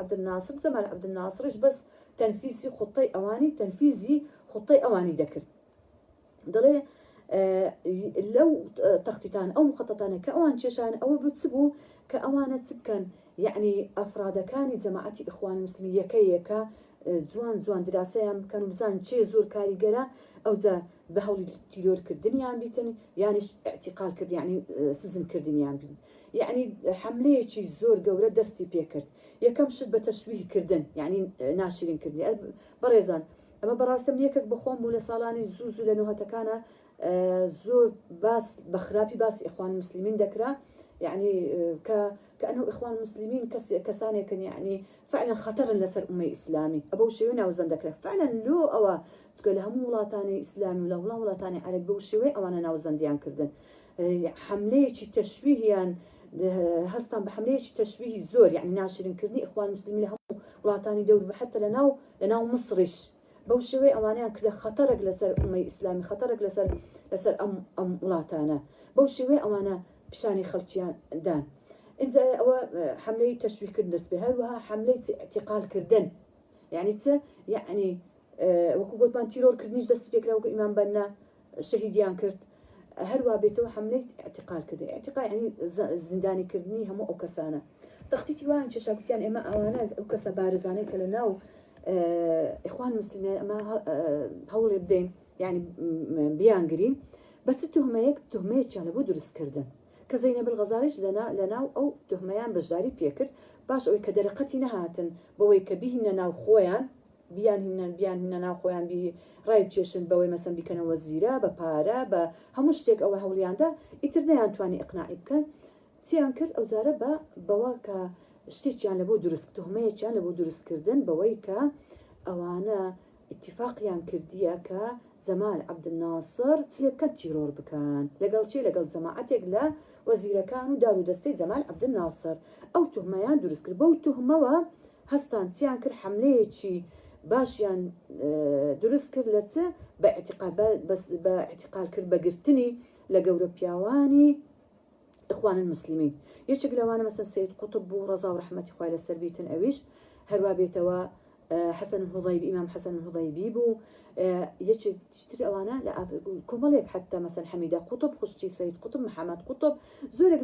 عبد الناصر بس تنفيذي خطي أواني تنفيذي خطي أواني دكر ضلي لو تخطيطان أو مخططان كأوان شيشان أو بتسبو كأوانة سبكن يعني أفراد كان جماعة إخوان المسلمين يكا زوان دراسيان كانوا بزان شيء زور كاريجرا أو ذا بهول تيلور كردنيان بيتن يعني اعتقال كرد يعني سزن كردنيان بين يعني حملة شيء زور جورة دستي بيكرد يكم شد بتشويه كردن يعني ناشرين كردن بريزان أما براستم يكك بخوم ولا صالاني زوزو لأنه هتكانا زور باس بخرابي باس إخوان المسلمين ذكره يعني كأنه إخوان المسلمين كسانة كان يعني فعلا خطر لسر أمي إسلامي أبو شيونا وزن ذكره فعلا لو أو تقول هم ولاتاني إسلامي ولا ولاتاني عرب بو شيوي أو أنا نوزن ديان كردن حملة تشويه يعني هستان بحملة تشويه زور يعني ناشرين كردني إخوان المسلمين لهم ولاتاني دور حتى لناو مصرش بوشوي أمانيان كده خطرك لسر أمي إسلامي خطرك لسر أم ولاتانا بوشوي أمانا بشاني خلتيان دان انت او حمله تشويه كردن دەست بێ هەروەها حمله اعتقال كردن يعني يعني وەکو گوتمان تیرۆرکردنیش دەست پێکرا وەکو ئیمان بەننا شەهیدیان کرد هەروە بێتەوە حملەی اعتقال کردن اعتقال يعني زندانی کردنی هەموو ئەو کەسانە تەختیتی وان چێشاکوتیان ئێمە ئەوانە ئەو کەسە بارزانەی کە لە ناو ئیخوان مسلمین ئەمە هەوڵێ بدەین يعني بیانگرین بە چ تهمەیەک تهمەیەکیان لەبۆ دروستکردن کە زەینەب الغەزالیش لەناو ئەو تهمەیان بەشداری پێکرد باش ئەوەی کە دەرەقەتی نەهاتن بەوەی کە بیهینە ناو خۆیان بیان هینە ناو خۆیان ڕای بچێشن بەوەی مەسەن بیکەنەوە زیرە بە پارە بە هەموو شتێک ئەوە هەوڵیاندا ئیتر نەیانتوانی ئیقناعی بکەن چیان کرد ئەوجارە بەوە کە شتێکیان لەبۆ دروست تهمەیەکیان لەبۆ دروستکردن بەوەی کە ئەوانە اتفاقیان کردیە کە جەمال عەبدولناسر چلێ بکەن تیرۆر بکەن لەگەڵ چێ لەگەڵ جەماعەتێک لە وەزیرەکان و دار و دەستەی جەمال عەبدولناسر ئەو تهمەیان دروست کرد بەو تهمەوە هەستان چیان کرد حملەیەکی باشیان دروست کرد لە چ بە اعتقال کرد بەگرتنی لە گەورە پیاوانی إخوان المسلمين یەکێک لەوانە مەسەن سید قوتب بوو ڕەزا و ڕەحمەتی خوای لەسەر بیتن ئەویش هەروە بێتەوە حەسەن الهوضەیبی ئیمام حەسەن الهوضەیبی بوو یەکێک تر ئەوانە لە کۆمەڵێک حتى مەسەن حەمیدە قوتب خوشتی سید قوتب محەممەد قوتب زۆرێک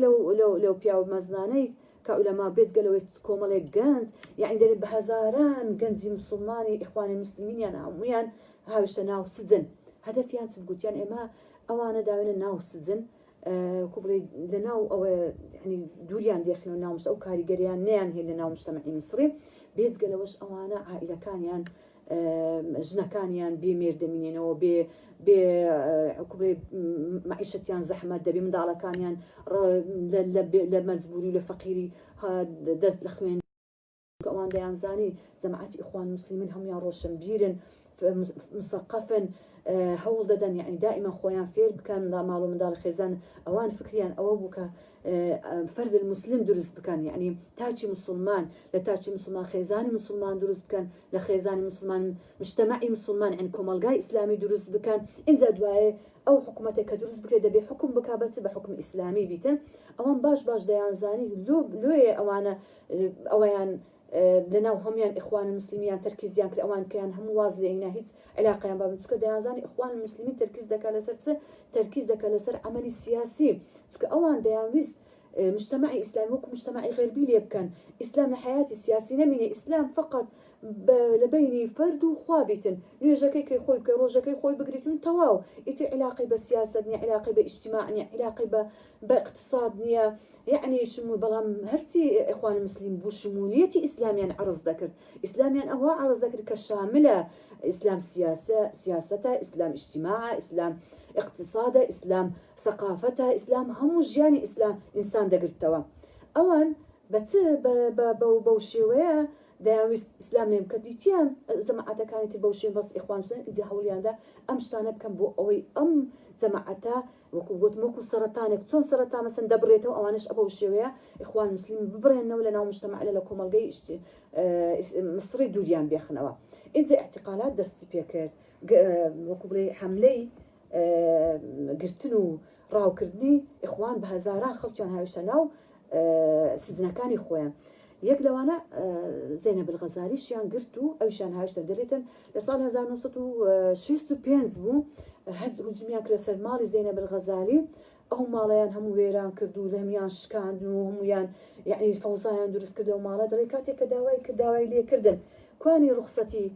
لەو پیاو مەزنانەی کە ئولەما بێتگەلەوەی کۆمەڵێک گەنج یعنی دەرێت بە هەزاران گەنجی مسلمانی ئیخوانی مسلمینیان هەموویان هاوشتە ناو سجن هەدەفیان چ بگوتیان ئێمە ئەوانە داوێنە ناو سجن کوبڵێ لە ناو ئەوە ینی دووریان دێخنەوە ناومشت ئەو کاریگەریان نیان هێن لە ناو مجتەمەعی میسری بێجگەلەوەش ئەوانە عائیلەکانیان ژنەکانیان بێمێر دەمینێنەوە بێ معیشەتیان زەحمەت دەبێ منداڵەکانیان لە مەجبوری و لە فەقیری دەست لە خوێن ئەوان دەیانزانی جەماعەتی ئیخوان مسلمین هەمویان ڕۆشنبیرن مثقفن هەوڵ دەدەن یعنی دائما خۆیان فێر بکەن ماڵ و منداڵ خێزان ئەوان فکریان ئەوە بوو کە فرد المسلم دروست بکەن یعنی تاچی مسلمان لە تاچی مسلمان خێزانی مسلمان دروست بکەن لە خێزانی مسلمان مجتەمەعی مسلمان یعنی کۆمەلگای ئیسلامی دروست بکەن اینجا دوایێ ئەو حکوومەتێک کە دروست بکرێت دەبێ حکم بک بە حکم ئیسلامی بیتن ئەوان باش دەیانزانی لۆیە ئەوانە ئەوەیان لەناو هەمویان ئیخوان المسلمیان تەرکیزیان کرد ئەوان کەیان هەموو واز لێنا هیچ علاقیان با چکە دەیانزانی ئیخوان المسلمین تەرکیز دەکات لەسەر چ تەرکیز دەکات لەسەر عملی سیاسی چکە ئەوان دەیانویست مجتمعی ئیسلامی وەکو مجتمعی غەربی لێ بکەن ئیسلام لە حیاتی سیاسی نەمینێ ئیسلام فقط لە بینی فرد و خوا بیتن نوێژەکەی کەی خۆی بکە ڕۆژەکەی خۆی بگریتون تەواو ئیتر علاقی بە سیاست نییە علاقی بە ئیجتیماع نییە علاقی بە اقتصاد نییە يعني شمول بەڵام هەرچی ئیخوان المسلمین بوو شمولیەتی ئیسلامیان عرض دەکرد ئیسلامیان ئەوە عرض دەکرد کە شاملە ئیسلام سیاسەتە ئیسلام ئیجتیماعە ئیسلام اقتصادە ئیسلام ثقافتە ئیسلام هەموو ژیانی ئیسلام ئینسان دەگرتەوە ئەوان بەو شێوەیە دەیانویست ئیسلام لێم کە دیتیان جەماعەتەکانی تر بەو شێوە بەس ئیخوان مسلمین هەوڵیاندا ئەم شتانە بکەن بۆ ئەوەی ئەم جەماعەتە وەکو گوتم وەکو سەرەتانێک چۆن سەرەتا مەسەن دەبڕێتەوە ئەوانش ئەوە شێوەیە ئیخوان مسلمین ببڕێنەوە لە ناو مجتەمع لە کۆمەلگەی مصری دووریان بێخنەوە ئینجا اعتقالات دەستی پێکرد وەکو بڵێ حملەی گرتن و ڕاوکردنی ئیخوان بە هەزاران خەڵکیان هاوشتە ناو سجنەکانی خۆیان یەک لەوانە زەینەب الغەزالیشیان گرت و ئەویشان هاوشتە دەرێتن لە ساڵ 1965 بوو هجومیان کرد سەر ماڵی زەینەب الغەزالی ئەو ماڵیان هەموو وێران کرد و هەمیان شکاند و هەمویان یعنی فەوزایان دروست کرد و ماڵە دەڵێ کاتێک کە داوای لێکردن کوانی ڕوخسەتی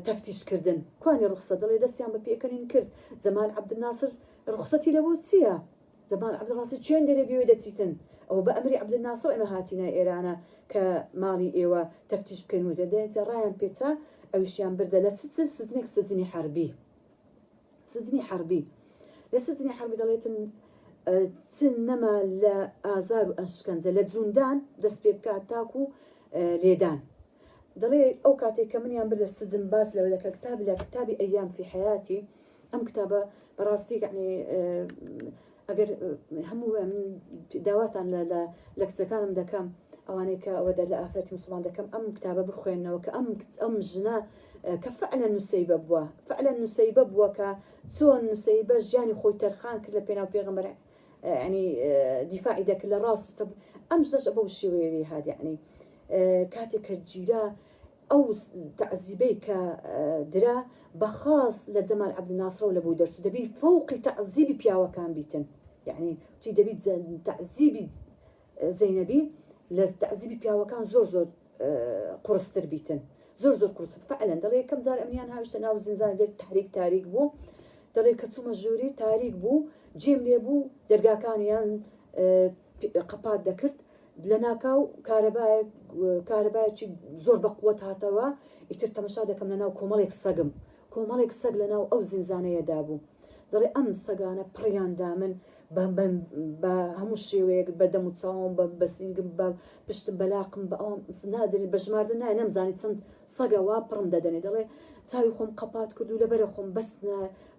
تەفتیشکردن کوانی ڕوخسەت دەڵێ دەستیان بە پێکەنین کرد جەمال عەبدولناسر ڕوخسەتی لە بۆ چییە جەمال عەبدولناسر چێن دەرێ بێوێ دەچیتن ئەو بە ئەمری عەبدولناسر ئێمە هاتینە ئێرانە کە ماڵی ئێوە تەفتیش بکەین و دەدەێتە ڕایان پێچە ئەویشیان بردە لە سجنێک سجنی حربی لە سجنی حربی دەڵێتن چن نەما لە ئازار و ئەشکەنجە لە جوندان دەست پێ بکات تاکو و لێدان دەڵێ ئەو کاتێک کە منیان بردە سجن باس لەوە لە کتابی ئەیام فی حیاتی ئەم کتابە بەڕاستی یعنی ئەگەر هەموو داواتان لە کچەکانم دەکەم ئەوانەی کە ئەوە لە ئافرەتی مسلمان دەکەم ئەم کتابە بخوێنەوە کە ئەم ژنە کە فعلا نوسەیبە بووە کە چۆن نوسەیبە ژیانی خۆی تەرخان کرد لە پێناو پێغەمبەر يعني دیفاعی دەکرد لە ڕاست ئەمش دەش بەو شێوەیەی هات یعنی کاتێک کە گیرا ئەو تەعزیبەی کە درا بەخاص لە جەمال عەبدولناسڕەوە لە بۆ دەرچوو دەبی فەوقی تەعزیبی پیاوەکان بیتن یعنی چی دەبی تەعزیبی زەینەبی لە تەعزیبی پیاوەکان زۆر زۆر قورستر بیتن زۆر زۆر قورس فعلا دەڵێ یەکەم جار ئەمیان هاوشتە ناو زینزان دێت تاریک بوو دەڵێ کە چوومە ژووری تاریک بوو جێم لێ بوو دەرگاکانیان قەپات دەکرد لە ناکاو کارەبایەکی زۆر بە قووەت هاتەوە ئیتر تەمەشا دەکەم لە ناو کۆمەڵێک سەگ لە ناو ئەو زینزانەیەدا بوو دەڵێ ئەم سەگانە پڕیاندا من بە هەموو شێوەیەک بە دەم و چاوم بە سینگم بە پشتم بەلاقم بە ئەوم نادرێت بە ژماردن نایە نەمزانی چەند سەگەوا پڕم دەدەنێ دەڵێ چاوی خۆم قەپات کرد و لەبەرە خۆم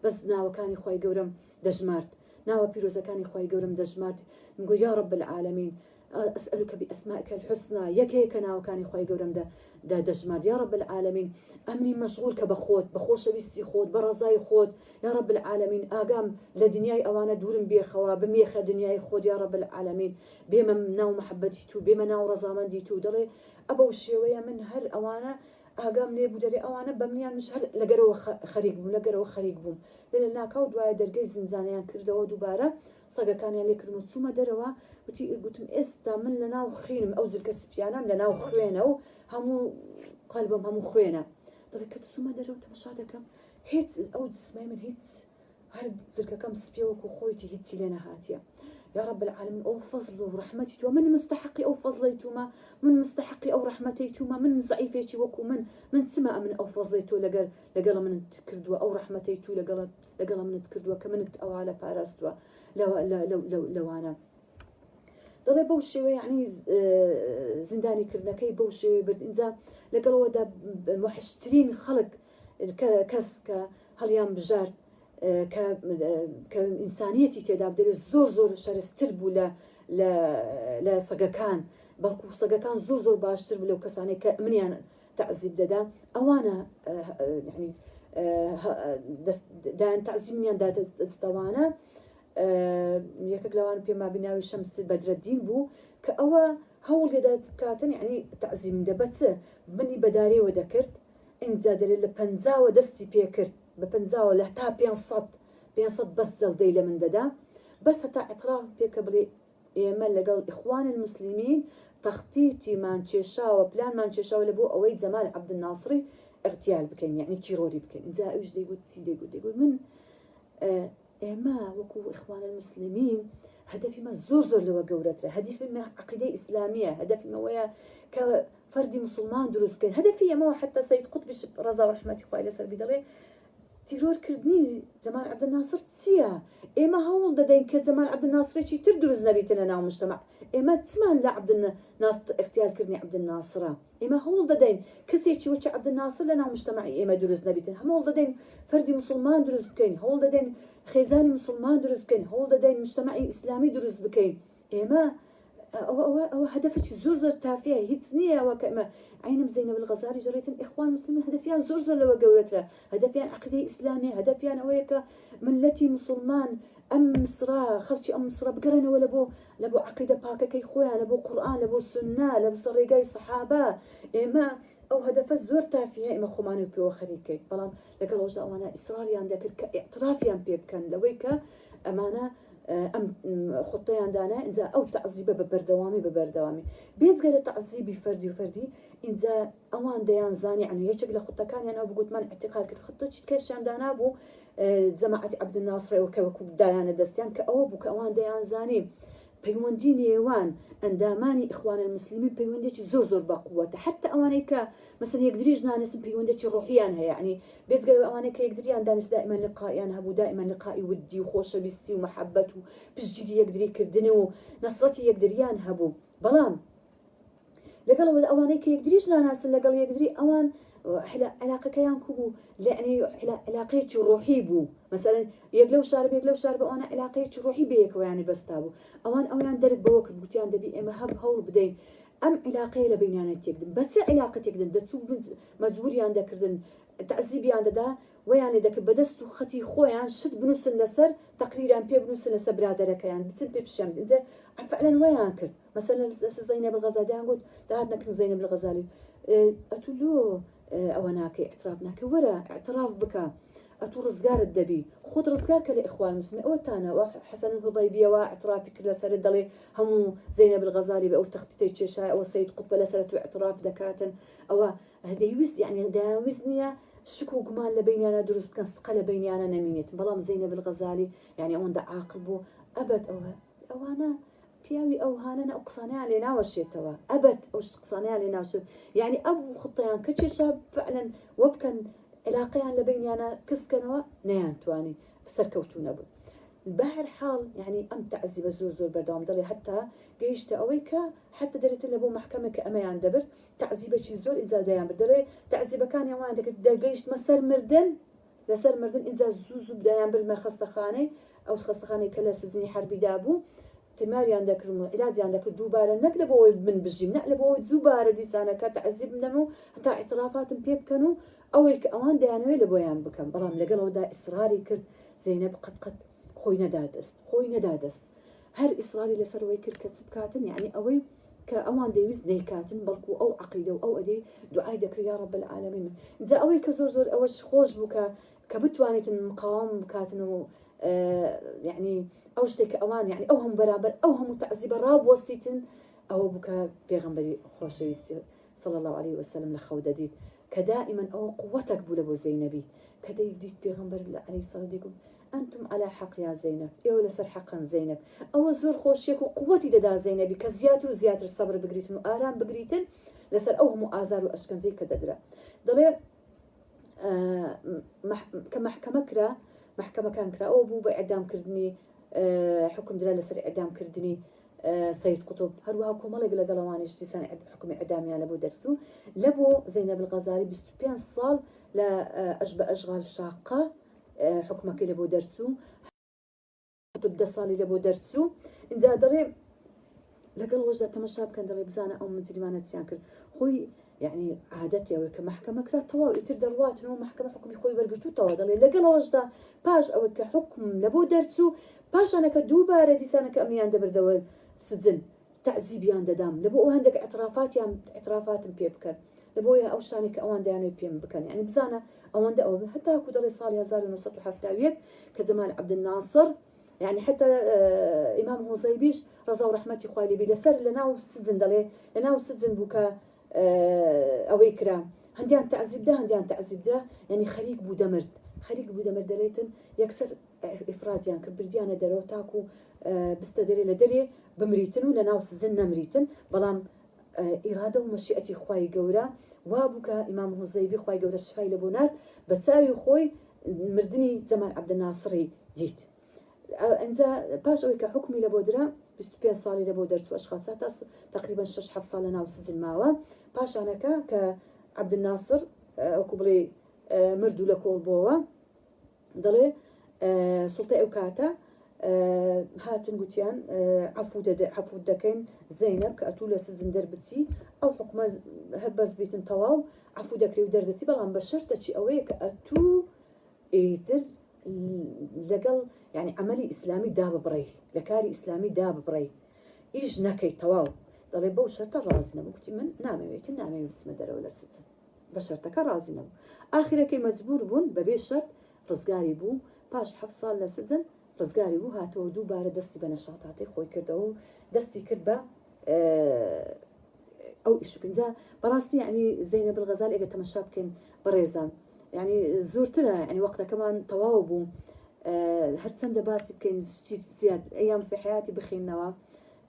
بەس ناوەکانی خۆی گەورم دەژمارد ناوە پیرۆزەکانی خۆی گەورم دەژمارد من گوت یا رب العالمین أسألك بأسمائك الحسنى يكيك ناوكاني خوي قورم دا دجمار يا رب العالمين أمني مشغول كبخوت بخوش بيستي خود برزاي خود يا رب العالمين آقام لدنياي أوانا دورم بيخوا بميخة دنياي خود يا رب العالمين بما ناو محبتي تو بما ناو رزامندي تو دلي أبو الشيوية من هر أوانا آقام لي بودري أوانا بمنيان مش هر لقروا خريق بوم لأن ناكاو دواي درقي زنزانيان كردوا دوبارة سەگەکانیان لێ کردن و چوومە دەرەوە گوتم ئێستا من لە ناو خوێنم ئەو جلکە سپیانان لە ناو خوێنە و هەموو قەلبم هەموو خوێنە دەڵێ کە چوومە دەرەوە تەماشا دەکەم هیچ ئەو جسمای من هیچ هەر جلکەکەم سپیەوەکو خۆیتی هیچی لێ نەهاتیە يا رب العالمين أو فضل ورحمتي تو من مستحقي أو فضلي توما من مستحقي أو رحمتي توما من ضعيفتي وكو من سما من أو فضلي تو لقال من تكردوا أو رحمتي تو لقال من تكردوا كمن أو على باراستوا لو أنا دەڵێ بەو شێوە یعنی زیندانی کردنەکەی بەو شێوەی برد ئینجا لەگەڵەوە دا وحشترین خەڵک کەس کە هەڵیان بژارد کە ئینسانیەتی تێدا بدرێت زۆر شەرستر بوو لە سەگەکان بەڵکو سەگەکان زۆر باشتر بوو لەو کەسانەی کە منیان تەعزیب دەدا ئەوانە یعنی دایان تەعزیب منیان دا دەستەوانە یەکێک لەوان پێما بیناوی شەمس بەدرەدین بوو کە ئەوە هەوڵ لێدا بکاتن یعنی تەعزیم دەبەت منی بەدارێەوە دەکرد ئینجا دەرێت لە 50 دەستی پێکرد بە 50 لە تا 500 بەس زەڵدەی لە من دەدا بەس هەتا ئەتراف پێکە بڵێ ئێمە لەگەڵ ئیخوان المسلمین تەختیتیمان کێشاوە پلانمان کێشاوە لە بۆ ئەوەی جەمال عەبدولناسری اغتیال بکەین یعنی تیرۆری بکەین اینجا ئەوش دەیگوت چی دەیگوت من ئێمە وەکو ئیخوان المسلمین هەدەفیمە زۆر لەوە گەورەترە هەدەفیمە عەقیدەی ئیسلامیە هەدەفیمەوەیە کە فەردی مسلمان دروست بکەین هەدەفی ئەمەوە حتى سەید قوتبیش ڕەزا و ڕەحمەتی خوای لەسەر بی دەڵێ تیرۆرکردنی جەمال عەبدولناسر چییە ئێمە هەوڵ دەدەین کە جەمال عەبدولناسرێکی تر دروست نەبیتە لە ناو مجتەمع ئێمە چمان لە اختیارکردنی عەبدولناسرە ئێمە هەوڵ دەدەین کەسێکی وەکو عەبدولناسر لە ناو مجتەمعی ئێمە دروست نەبیتن هەوڵ دەدەین فەردی مسلمان دروست بکەین هەوڵ دەدەین خێزانی مسلمان دروست بکەین هەوڵ دەدەین مجتەمعی ئیسلامی دروست بکەین ئێمە ئەوە هەدەفێکی زۆر تافیە هیچ نییە ئەوە کە ئێمە عینم زەینەب الغەزالی ژەڕێتن ئیخوان مسلمین هەدەفیان زۆر لەوە گەورەترە هەدەفیان عەقیدەی ئیسلامیە هەدەفیان ئەوەیە کە ملەتی مسلمان ئەم مسرا خەڵکی ئەم مسرە بگەڕێنەوە لە بۆ عەقیدە پاکەکەی خۆیان لە بۆ قورئان لە بۆ سوننا لە ڕێگای سەحابە ئێمە ئەو هەدەفە زۆر تافیە ئێمە خۆمانی پێوە خەریکەین بەڵام لەگەڵ ئەوەشدا ئەوانە ئیسراریان دەکرد کە ئیعترافیان پێ بکەن لەوەی کە ئەمانە ئەم خوتەیان دانا اینجا ئەو تەعزیبە بە بەردەوامی بێجگە لە تەعزیبی فەردی اینجا ئەوان دەیان زانی ئەنو یەکێک لە خوتەکانیان ئەو بگوتمان اعتقاد کرد خوتە چیت کەشیان دانا بوو جەماعەتی عەبدولناسڕەوە کە وەکو دایانە دەستیان کە ئەوە بوو کە ئەوان دەیان زانی پەیوەندی نێوان ئەندامانی ئیخوان المسلمین پەیوەندێکی زۆر بە قووەتە حتى ئەوانەی کە مەسەن یەکدریش نانەسن پەیوەندێکی ڕۆحیان هەیە یعنی بێجگە ئەوانەی کە یەکدریان دانست دائما لقائیان هەبوو دائما لقائی ودی و خۆشەویستی و محەبەت و پشتگیری یەکدریکردن و نەسرەتی یەکدریان هەبوو بەڵام لەگەڵ ئەوانەی کە یەکدریش ناناسن لەگەڵ یەکدری ئەوان علاقەکەیان کوبوو يعني علاقەیەکی ڕۆحی بوو مثلا یەک لەو شار بە ئەوانە علاقەیەکی ڕۆحی بەیەکەوە یانی بەستا بوو ئەوان دەرک بەوە کرد گوتیان دەبی ئێمە هەوڵ بدەین ئەم علاقەیە لە بینیانە تێکدن بە چه علاقە تێکدن دەچوو مەجبوریان دەکردن تەعزیبیان دەدا ویان لێ دەکرد بەدەست و خەتی خۆیان شت بنووسن لەسەر تەقریران پێ بنووسن لەسەر برادەرەکەیان بچن پێ پیشەم ئینجا فعلا ویان کرد مثلا زەینەب الغەزالیان گوت داهات نەکردن زەینەب الغەزالی ئەتو لۆ ئەوە ناکەی اعتراف ناکەی وەرە اعتراف بکە ئەتو ڕزگارت دەبی خۆت ڕزگار کە لە ئیخوان مسلمین ئەوەتانە حەسەن الحوضەیبیەوە اعترافی کرد لەسەرت دەڵێ هەموو زەینەب الغەزالی بە ئەو تەختەی کێشای ئەوە سەید قوتب لەسەرت و اعتراف دەکاتن ئەوە دەیویست یعنی داویست نییە شک و گومان لە بینیانە دروست بکەن سقە لە بینیانە نەمینێت بەڵام زەینەب الغەزالی یعنی ئەوەندە عاقل بوو ئەبەت ئەوانە پیاوی ئەو هانە ئەو قسانیان لێ ناوەشێتەوە ئەبەت ئەو قسانیان لێ ناوشێت یعنی ئەو خطیان کە کێشا فعلا وە بکەن علاقیان لە بینیانە کەسکەنەوە نەیانتوانی سەرکەوتوو نەبوو بەهر حاڵ یعنی ئەم تەعزیبە زۆر بەردەوام دەڵێ حتا گەیشتە ئەوەی کە حتا دەرێتن لە بۆ محکەمە کە ئەمەیان دەبرد تەعزیبەکی زۆر ئینجا دەیان برد دەڵێ تەعزیبەکانی ئەوان دەکرد دەگەیشتمە سەر مردن لەسەر مردن ئینجا زوو دایان بردمە خەستەخانەی ئەو خەستەخانەی کە لە سزنی حربیدا بوو تماریان دەکردن و علاجیان دەکرد دووبارە نەک لە بۆەوەی من بژیم نە لە بۆەوەی دووبارە دیسانەکە تەعزیب بدەم و هەتا ئیعترافاتم پێ بکەن و ئەوەی کە ئەوان دەیانەوێت لە بۆیان بکەم بەڵام لەگەڵەوەدا ئیسراری کرد زەینەب قەت خۆی نەدادەست هەر ئیسراری لەسەرەوەی کرد کە چ بکاتن یعنی ئەوەی کە ئەوان دەویست نەیکاتن بەڵکو ئەو عەقیدە و ئەو ئەدەی دوعای دەکرد یا رب العالمین جا ئەوەی کە زۆر ئەوەش خۆش بوو کە بتوانێتن مقاوم بکاتن و یعنی ئەو شتێک کە ئەوان یعنی ئەو هەموو بەرامبەر ئەو هەموو تەعزیبە ڕابوەستیتن ئەوە بووکە پێغەمبەری خۆشەویستی صلى الله عليه وسلم لخو دەدیت کە دائما ئەو قوتك بوو لە بۆ زەینەبی کە دەیدیت پێغەمبەر عليه الصلاة والسلام أنتم على حق يا زينب إيه لسر حقا زينب أو زور خوشيك وقوتي ددا زينبي كزياتر وزياتر الصبر بقريتن وآرام بقريتن لسر أوهم آزار وأشكن زي كددرة ضلي كمحكمة كرا محكمة كان كرا أو بو بإعدام كردني حكم دلا لسر إعدام كردني سيد قطب هروها كومالي قلا قلوانيش تيسان حكم إعدامي على بو درسو لبو زينب الغزالي 25 صال لا أشغال شاقة حكمك لبو درسو تبدا صالي لبو درسو إنزا دري لقل وجدة تمشاب كان دري بزانا أو مجرمانة سيانكر خوي يعني عادتي أو كمحكمة كلا توا يتر دروات إنه محكمة حكمي خوي برجتو توا دري لقل وجدة باش أو كحكم لبو درسو باش أنا كدوبا ردي سنة كأميان دبر دول سجن تعذيبيان ددام لبو عندك اعترافات بيبكر لبو أو شانك أوان ديانو بيم بكن يعني بزانا أوان دا أو حتى أكو دري صالي 1970 كجمال عبد الناصر يعني حتى إمام حوضەیبیش رضا ورحمتي خوالي بي لسر لناو سجن دلي لناو سجن بوكا أوي كرام هنديان تعذيب ده يعني خريق بودمرد دليتن يكسر إفرازيان كبرديانا درو تاكو بستدري لدري بمريتن ولناو سجن نمريتن بلام إرادة ومشيئتي خواي جورا وابوكا إمام حوضەیبی خواي جورا شفاي لبونات بتساوي خوي مردني جمال عبد الناصري جيت انزا باش اوي كحكمي لبودرا 25 صالي لبودرت واشخاصات تقريبا 6-7 صال ناو سجن ماوا باش انا كعبد الناصر وكبلي مردو لكول بوا ضلي سلطة اوكاتا هاتن قوتيان عفو دكين زينب كأتولى سجن دربتي او حكمة هبز بيتن تواو عفو دكري ودردتي بلان بشرتة شي اوي كأتو ايدر لقل يعني عملي إسلامي داب بري لكاري إسلامي داب بري إيش نكي تواو طلب بو شرطة رازنا وقتي من نامي بسم دار ولا ست بشرطك رازنا آخر كي مجبور بون ببي شرط رزقاري بو باش حفصال لسجن رزقاري بو هاتو دو بار دستي بنشاطاتي خوي كردو دستي كربا أو إيشو كنزا براستي يعني زينب الغزالي إجا تمشاب كن بريزان يعني زورتنا يعني وقتها كمان تواوبو هرتسند باسي كان زياد أيام في حياتي بخينوا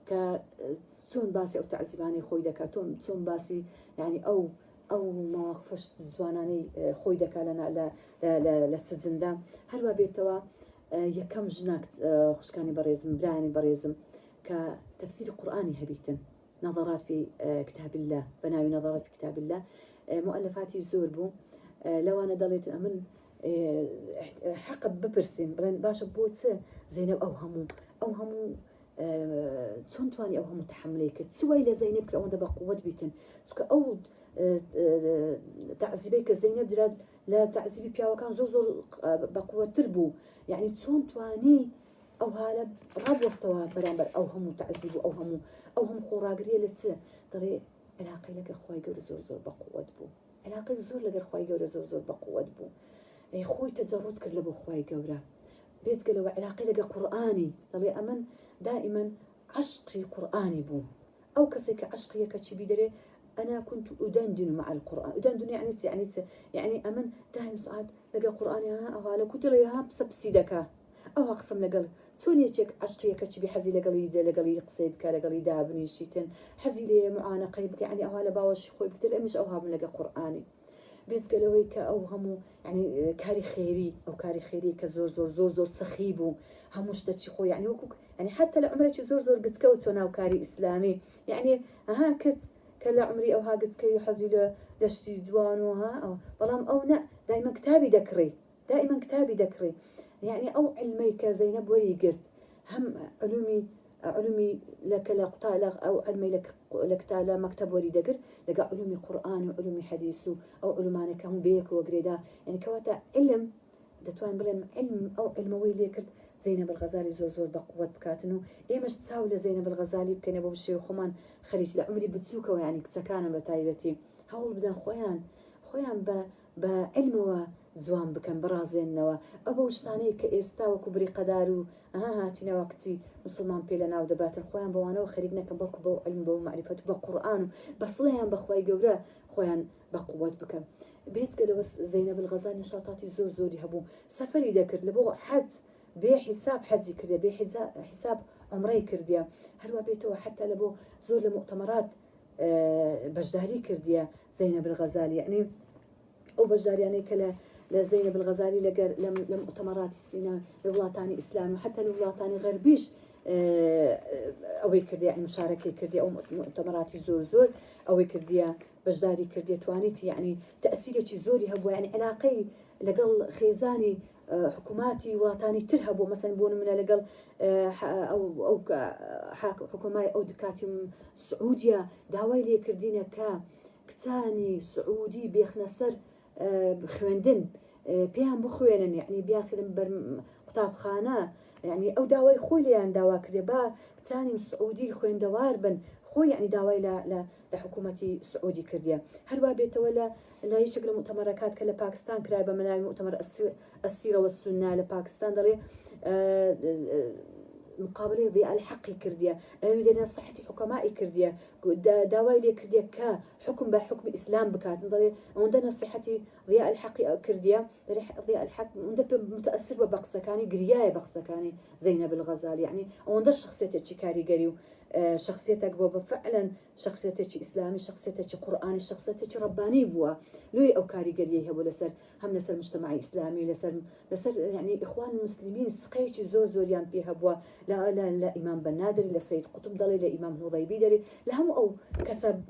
كتون باسي أو تعذيباني خوي دكا تون باسي يعني أو مواقفش زواناني خوي دكا لنا للسجن دا هروا بيتوا يكم جناك خشكاني بريزم براني بريزم كتفسير قرآني هبيتن نظرات في كتاب الله بناوي نظرات في كتاب الله مؤلفاتي زوربو لو أنا ضليت أمن حق ببرسين بلان باش بوت زينب أوهمو تون تواني أوهمو تحمليك تسوي لزينب كأون دبا قوة بيتن سك أو تعذيبك زينب دراد لا تعذيبی پیاوەکان زۆر زۆر بەقووەتر بوو یعنی چۆن توانی ئەو هالە ڕابوەستەوە بەرامبەر ئەو هەموو تعذیب و ئەو هەموو خۆڕاگریە لە چ دەڵێ علاقەی لەگەڵ خوای گەورە زۆر زۆر بەقووەت بوو علاقەی زۆر لەگەڵ خوای گەورە زۆر زۆر بەقووەت بوو خۆی تەجەڕوت کرد لە بۆ خوای گەورە بێجگەلەوە علاقەی لەگەڵ قورئانی دەڵێ ئەمن دائما عشقی قورئانی بوو ئەو کەسێک کە عشقی یەکەچی بیدەرێ أنا كنت أدندن مع القرآن أدندن يعني أمن دائما ساعات لقى قرآن أو على كنت ليها بسبسيدك أو أقسم لقى سوني تشك عشقية كتشبي حزي لقى قصيبك لقى دابني شيتن حزي لي معانقة يبقى يعني أو على باوش خوي بتل مش أوها من لقى قرآني بيت قالوا أو همو يعني كاري خيري أو كاري خيري كزور زور زور زور سخيبو هموش تشي خوي يعني وكوك يعني حتى لعمرك زور زور قد كوتونا وكاري إسلامي يعني ها كت كلا عمري أو هاجت كي حزي لشتي جوان وها أو بلام أو نا دائما كتابي ذكري يعني أو علمي كزينب ويقرت هم علومي لك لقطالة أو علمي لك تالا مكتب وري دقر لقى علومي قرآن وعلومي حديث أو علمانة كهم بيك وقريدا يعني كواتا علم دتوان بلم علم أو علموي ليكرت زينب الغزالي زور زور بقوة بكاتنو مش تساوي زينب الغزالي بكين أبو الشيخ خمان خريج لعمري بتسوكوا يعني كتسكان بتايبتي هول بدن خويان بعلم وزوان بكن برازينوا أبو شتاني كإستا وكبري قدارو هاتينا وقتي مسلمان بيلنا ودبات خويان بوانا وخريجنا كبركو بو علم بو معرفة بقرآن بصليان بخواي جورا خويان بقوة بكن بيت قالوا بس زينب الغزالي نشاطاتي زور زور يهبو سفري ذكر لبو حد بحساب حجي كرديا بحساب عمري كرديا هلوا بيتو حتى لبو زور لمؤتمرات بجداري كرديا زينب الغزالي يعني أو بجداري يعني كلا لزينب الغزالي لمؤتمرات السينا لولاطاني إسلامي وحتى لولاطاني غربيش أو كرديا يعني مشاركة كرديا أو مؤتمرات زور زور أو كرديا بجداري كرديا توانيت يعني تأثيري زوري هبوا يعني علاقي لقل خيزاني حكوماتي وطني ترهبوا مثلا بون من لقل أو حكوماي أو دكاتي سعودية داوي لي كردينا كتاني سعودي بيخنسر بخويندن بيان بخوينن يعني بياخذن قطاب خانة يعني أو داوي خوي يعني داوا كربا كتاني سعودي خوين دواربن خوي يعني داوي لا لحكومة سعودي كردية هل بيت ولا لا يشكل مؤتمرات كلا باكستان كرايبة من مؤتمر السيرة والسنة لباكستان ضلي مقابلة ضياء الحق كردية لنا صحتي حكماء كردية داوي كردية كحكم بحكم إسلام بكات ضلي عندنا صحتي ضياء الحق كردية ضياء الحق عندنا متأثر ببقسكاني قرياء بقسكاني زينب الغزالي يعني عندنا شخصية شكاري قريو شخصيتك بوبا فعلا شخصيتك إسلامي شخصيتك قرآني شخصيتك رباني بوا لوي أو كاريجريه هبو لسر هم لسر مجتمع إسلامي لسر يعني إخوان المسلمين سقيتي زور يان فيها بوا لا إمام بنادري لا سيد قطب ضلي لا إمام هضيبي دلي لهم أو كسب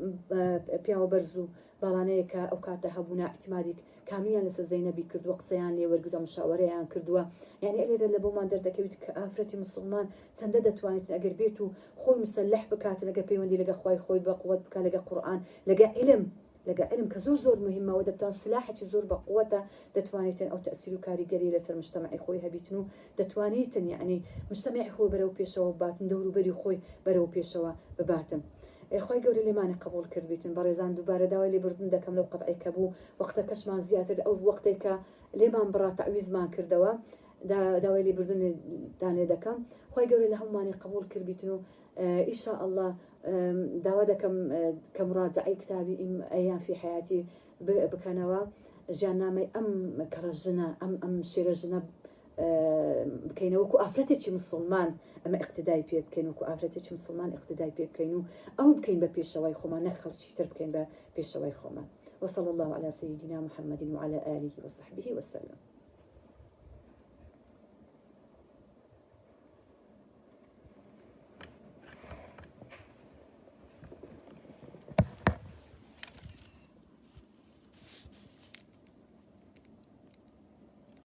بياو برزو بالانيك أو كاتا هبونا اعتمادك كاميا لسر زينبي كردوا قصيان لي ورقدا مشاوريان كردوا يعني إلي لبو ما ندر دكويت كافرتي مسلمان سنددت وانت أجر بيتو خوي مسلح بكات لقى بيوندي لقى خوي بقوة بكا لقى قرآن لقى علم كزور زور مهمة ودبتان سلاحة زور بقوته دتوانيتن أو تأثير كاريجري لسر مجتمعي خوي هبيتنو دتوانيتن يعني مجتمعي خوي برو بيشوا بباتن دورو بري خوي برو بيشوا بباتن خوي قولي لي ماني قبول كربيتن بريزان دوباره داوي لي بردن دكم لو قطعي كبو وقت كشمان زيادة أو وقتك ليمان برا تعويز ما كردوا داوي لي بردن داني دكم خوي قولي لهم ماني قبول كربيتنو إن شاء الله داودكم كمراجعي كتابي أيام في حياتي بكنوا جانامي أم كرجنا أم شرجنا بكينو وكو أفرتش مسلمان أما اقتداي بيه بكينو وكو أفرتش مسلمان اقتداي بيه بكينو أو بكين ببيشواي خوما نخل شيتر بكين ببيشواي خوما وصلى الله على سيدنا محمد وعلى آله وصحبه وسلم.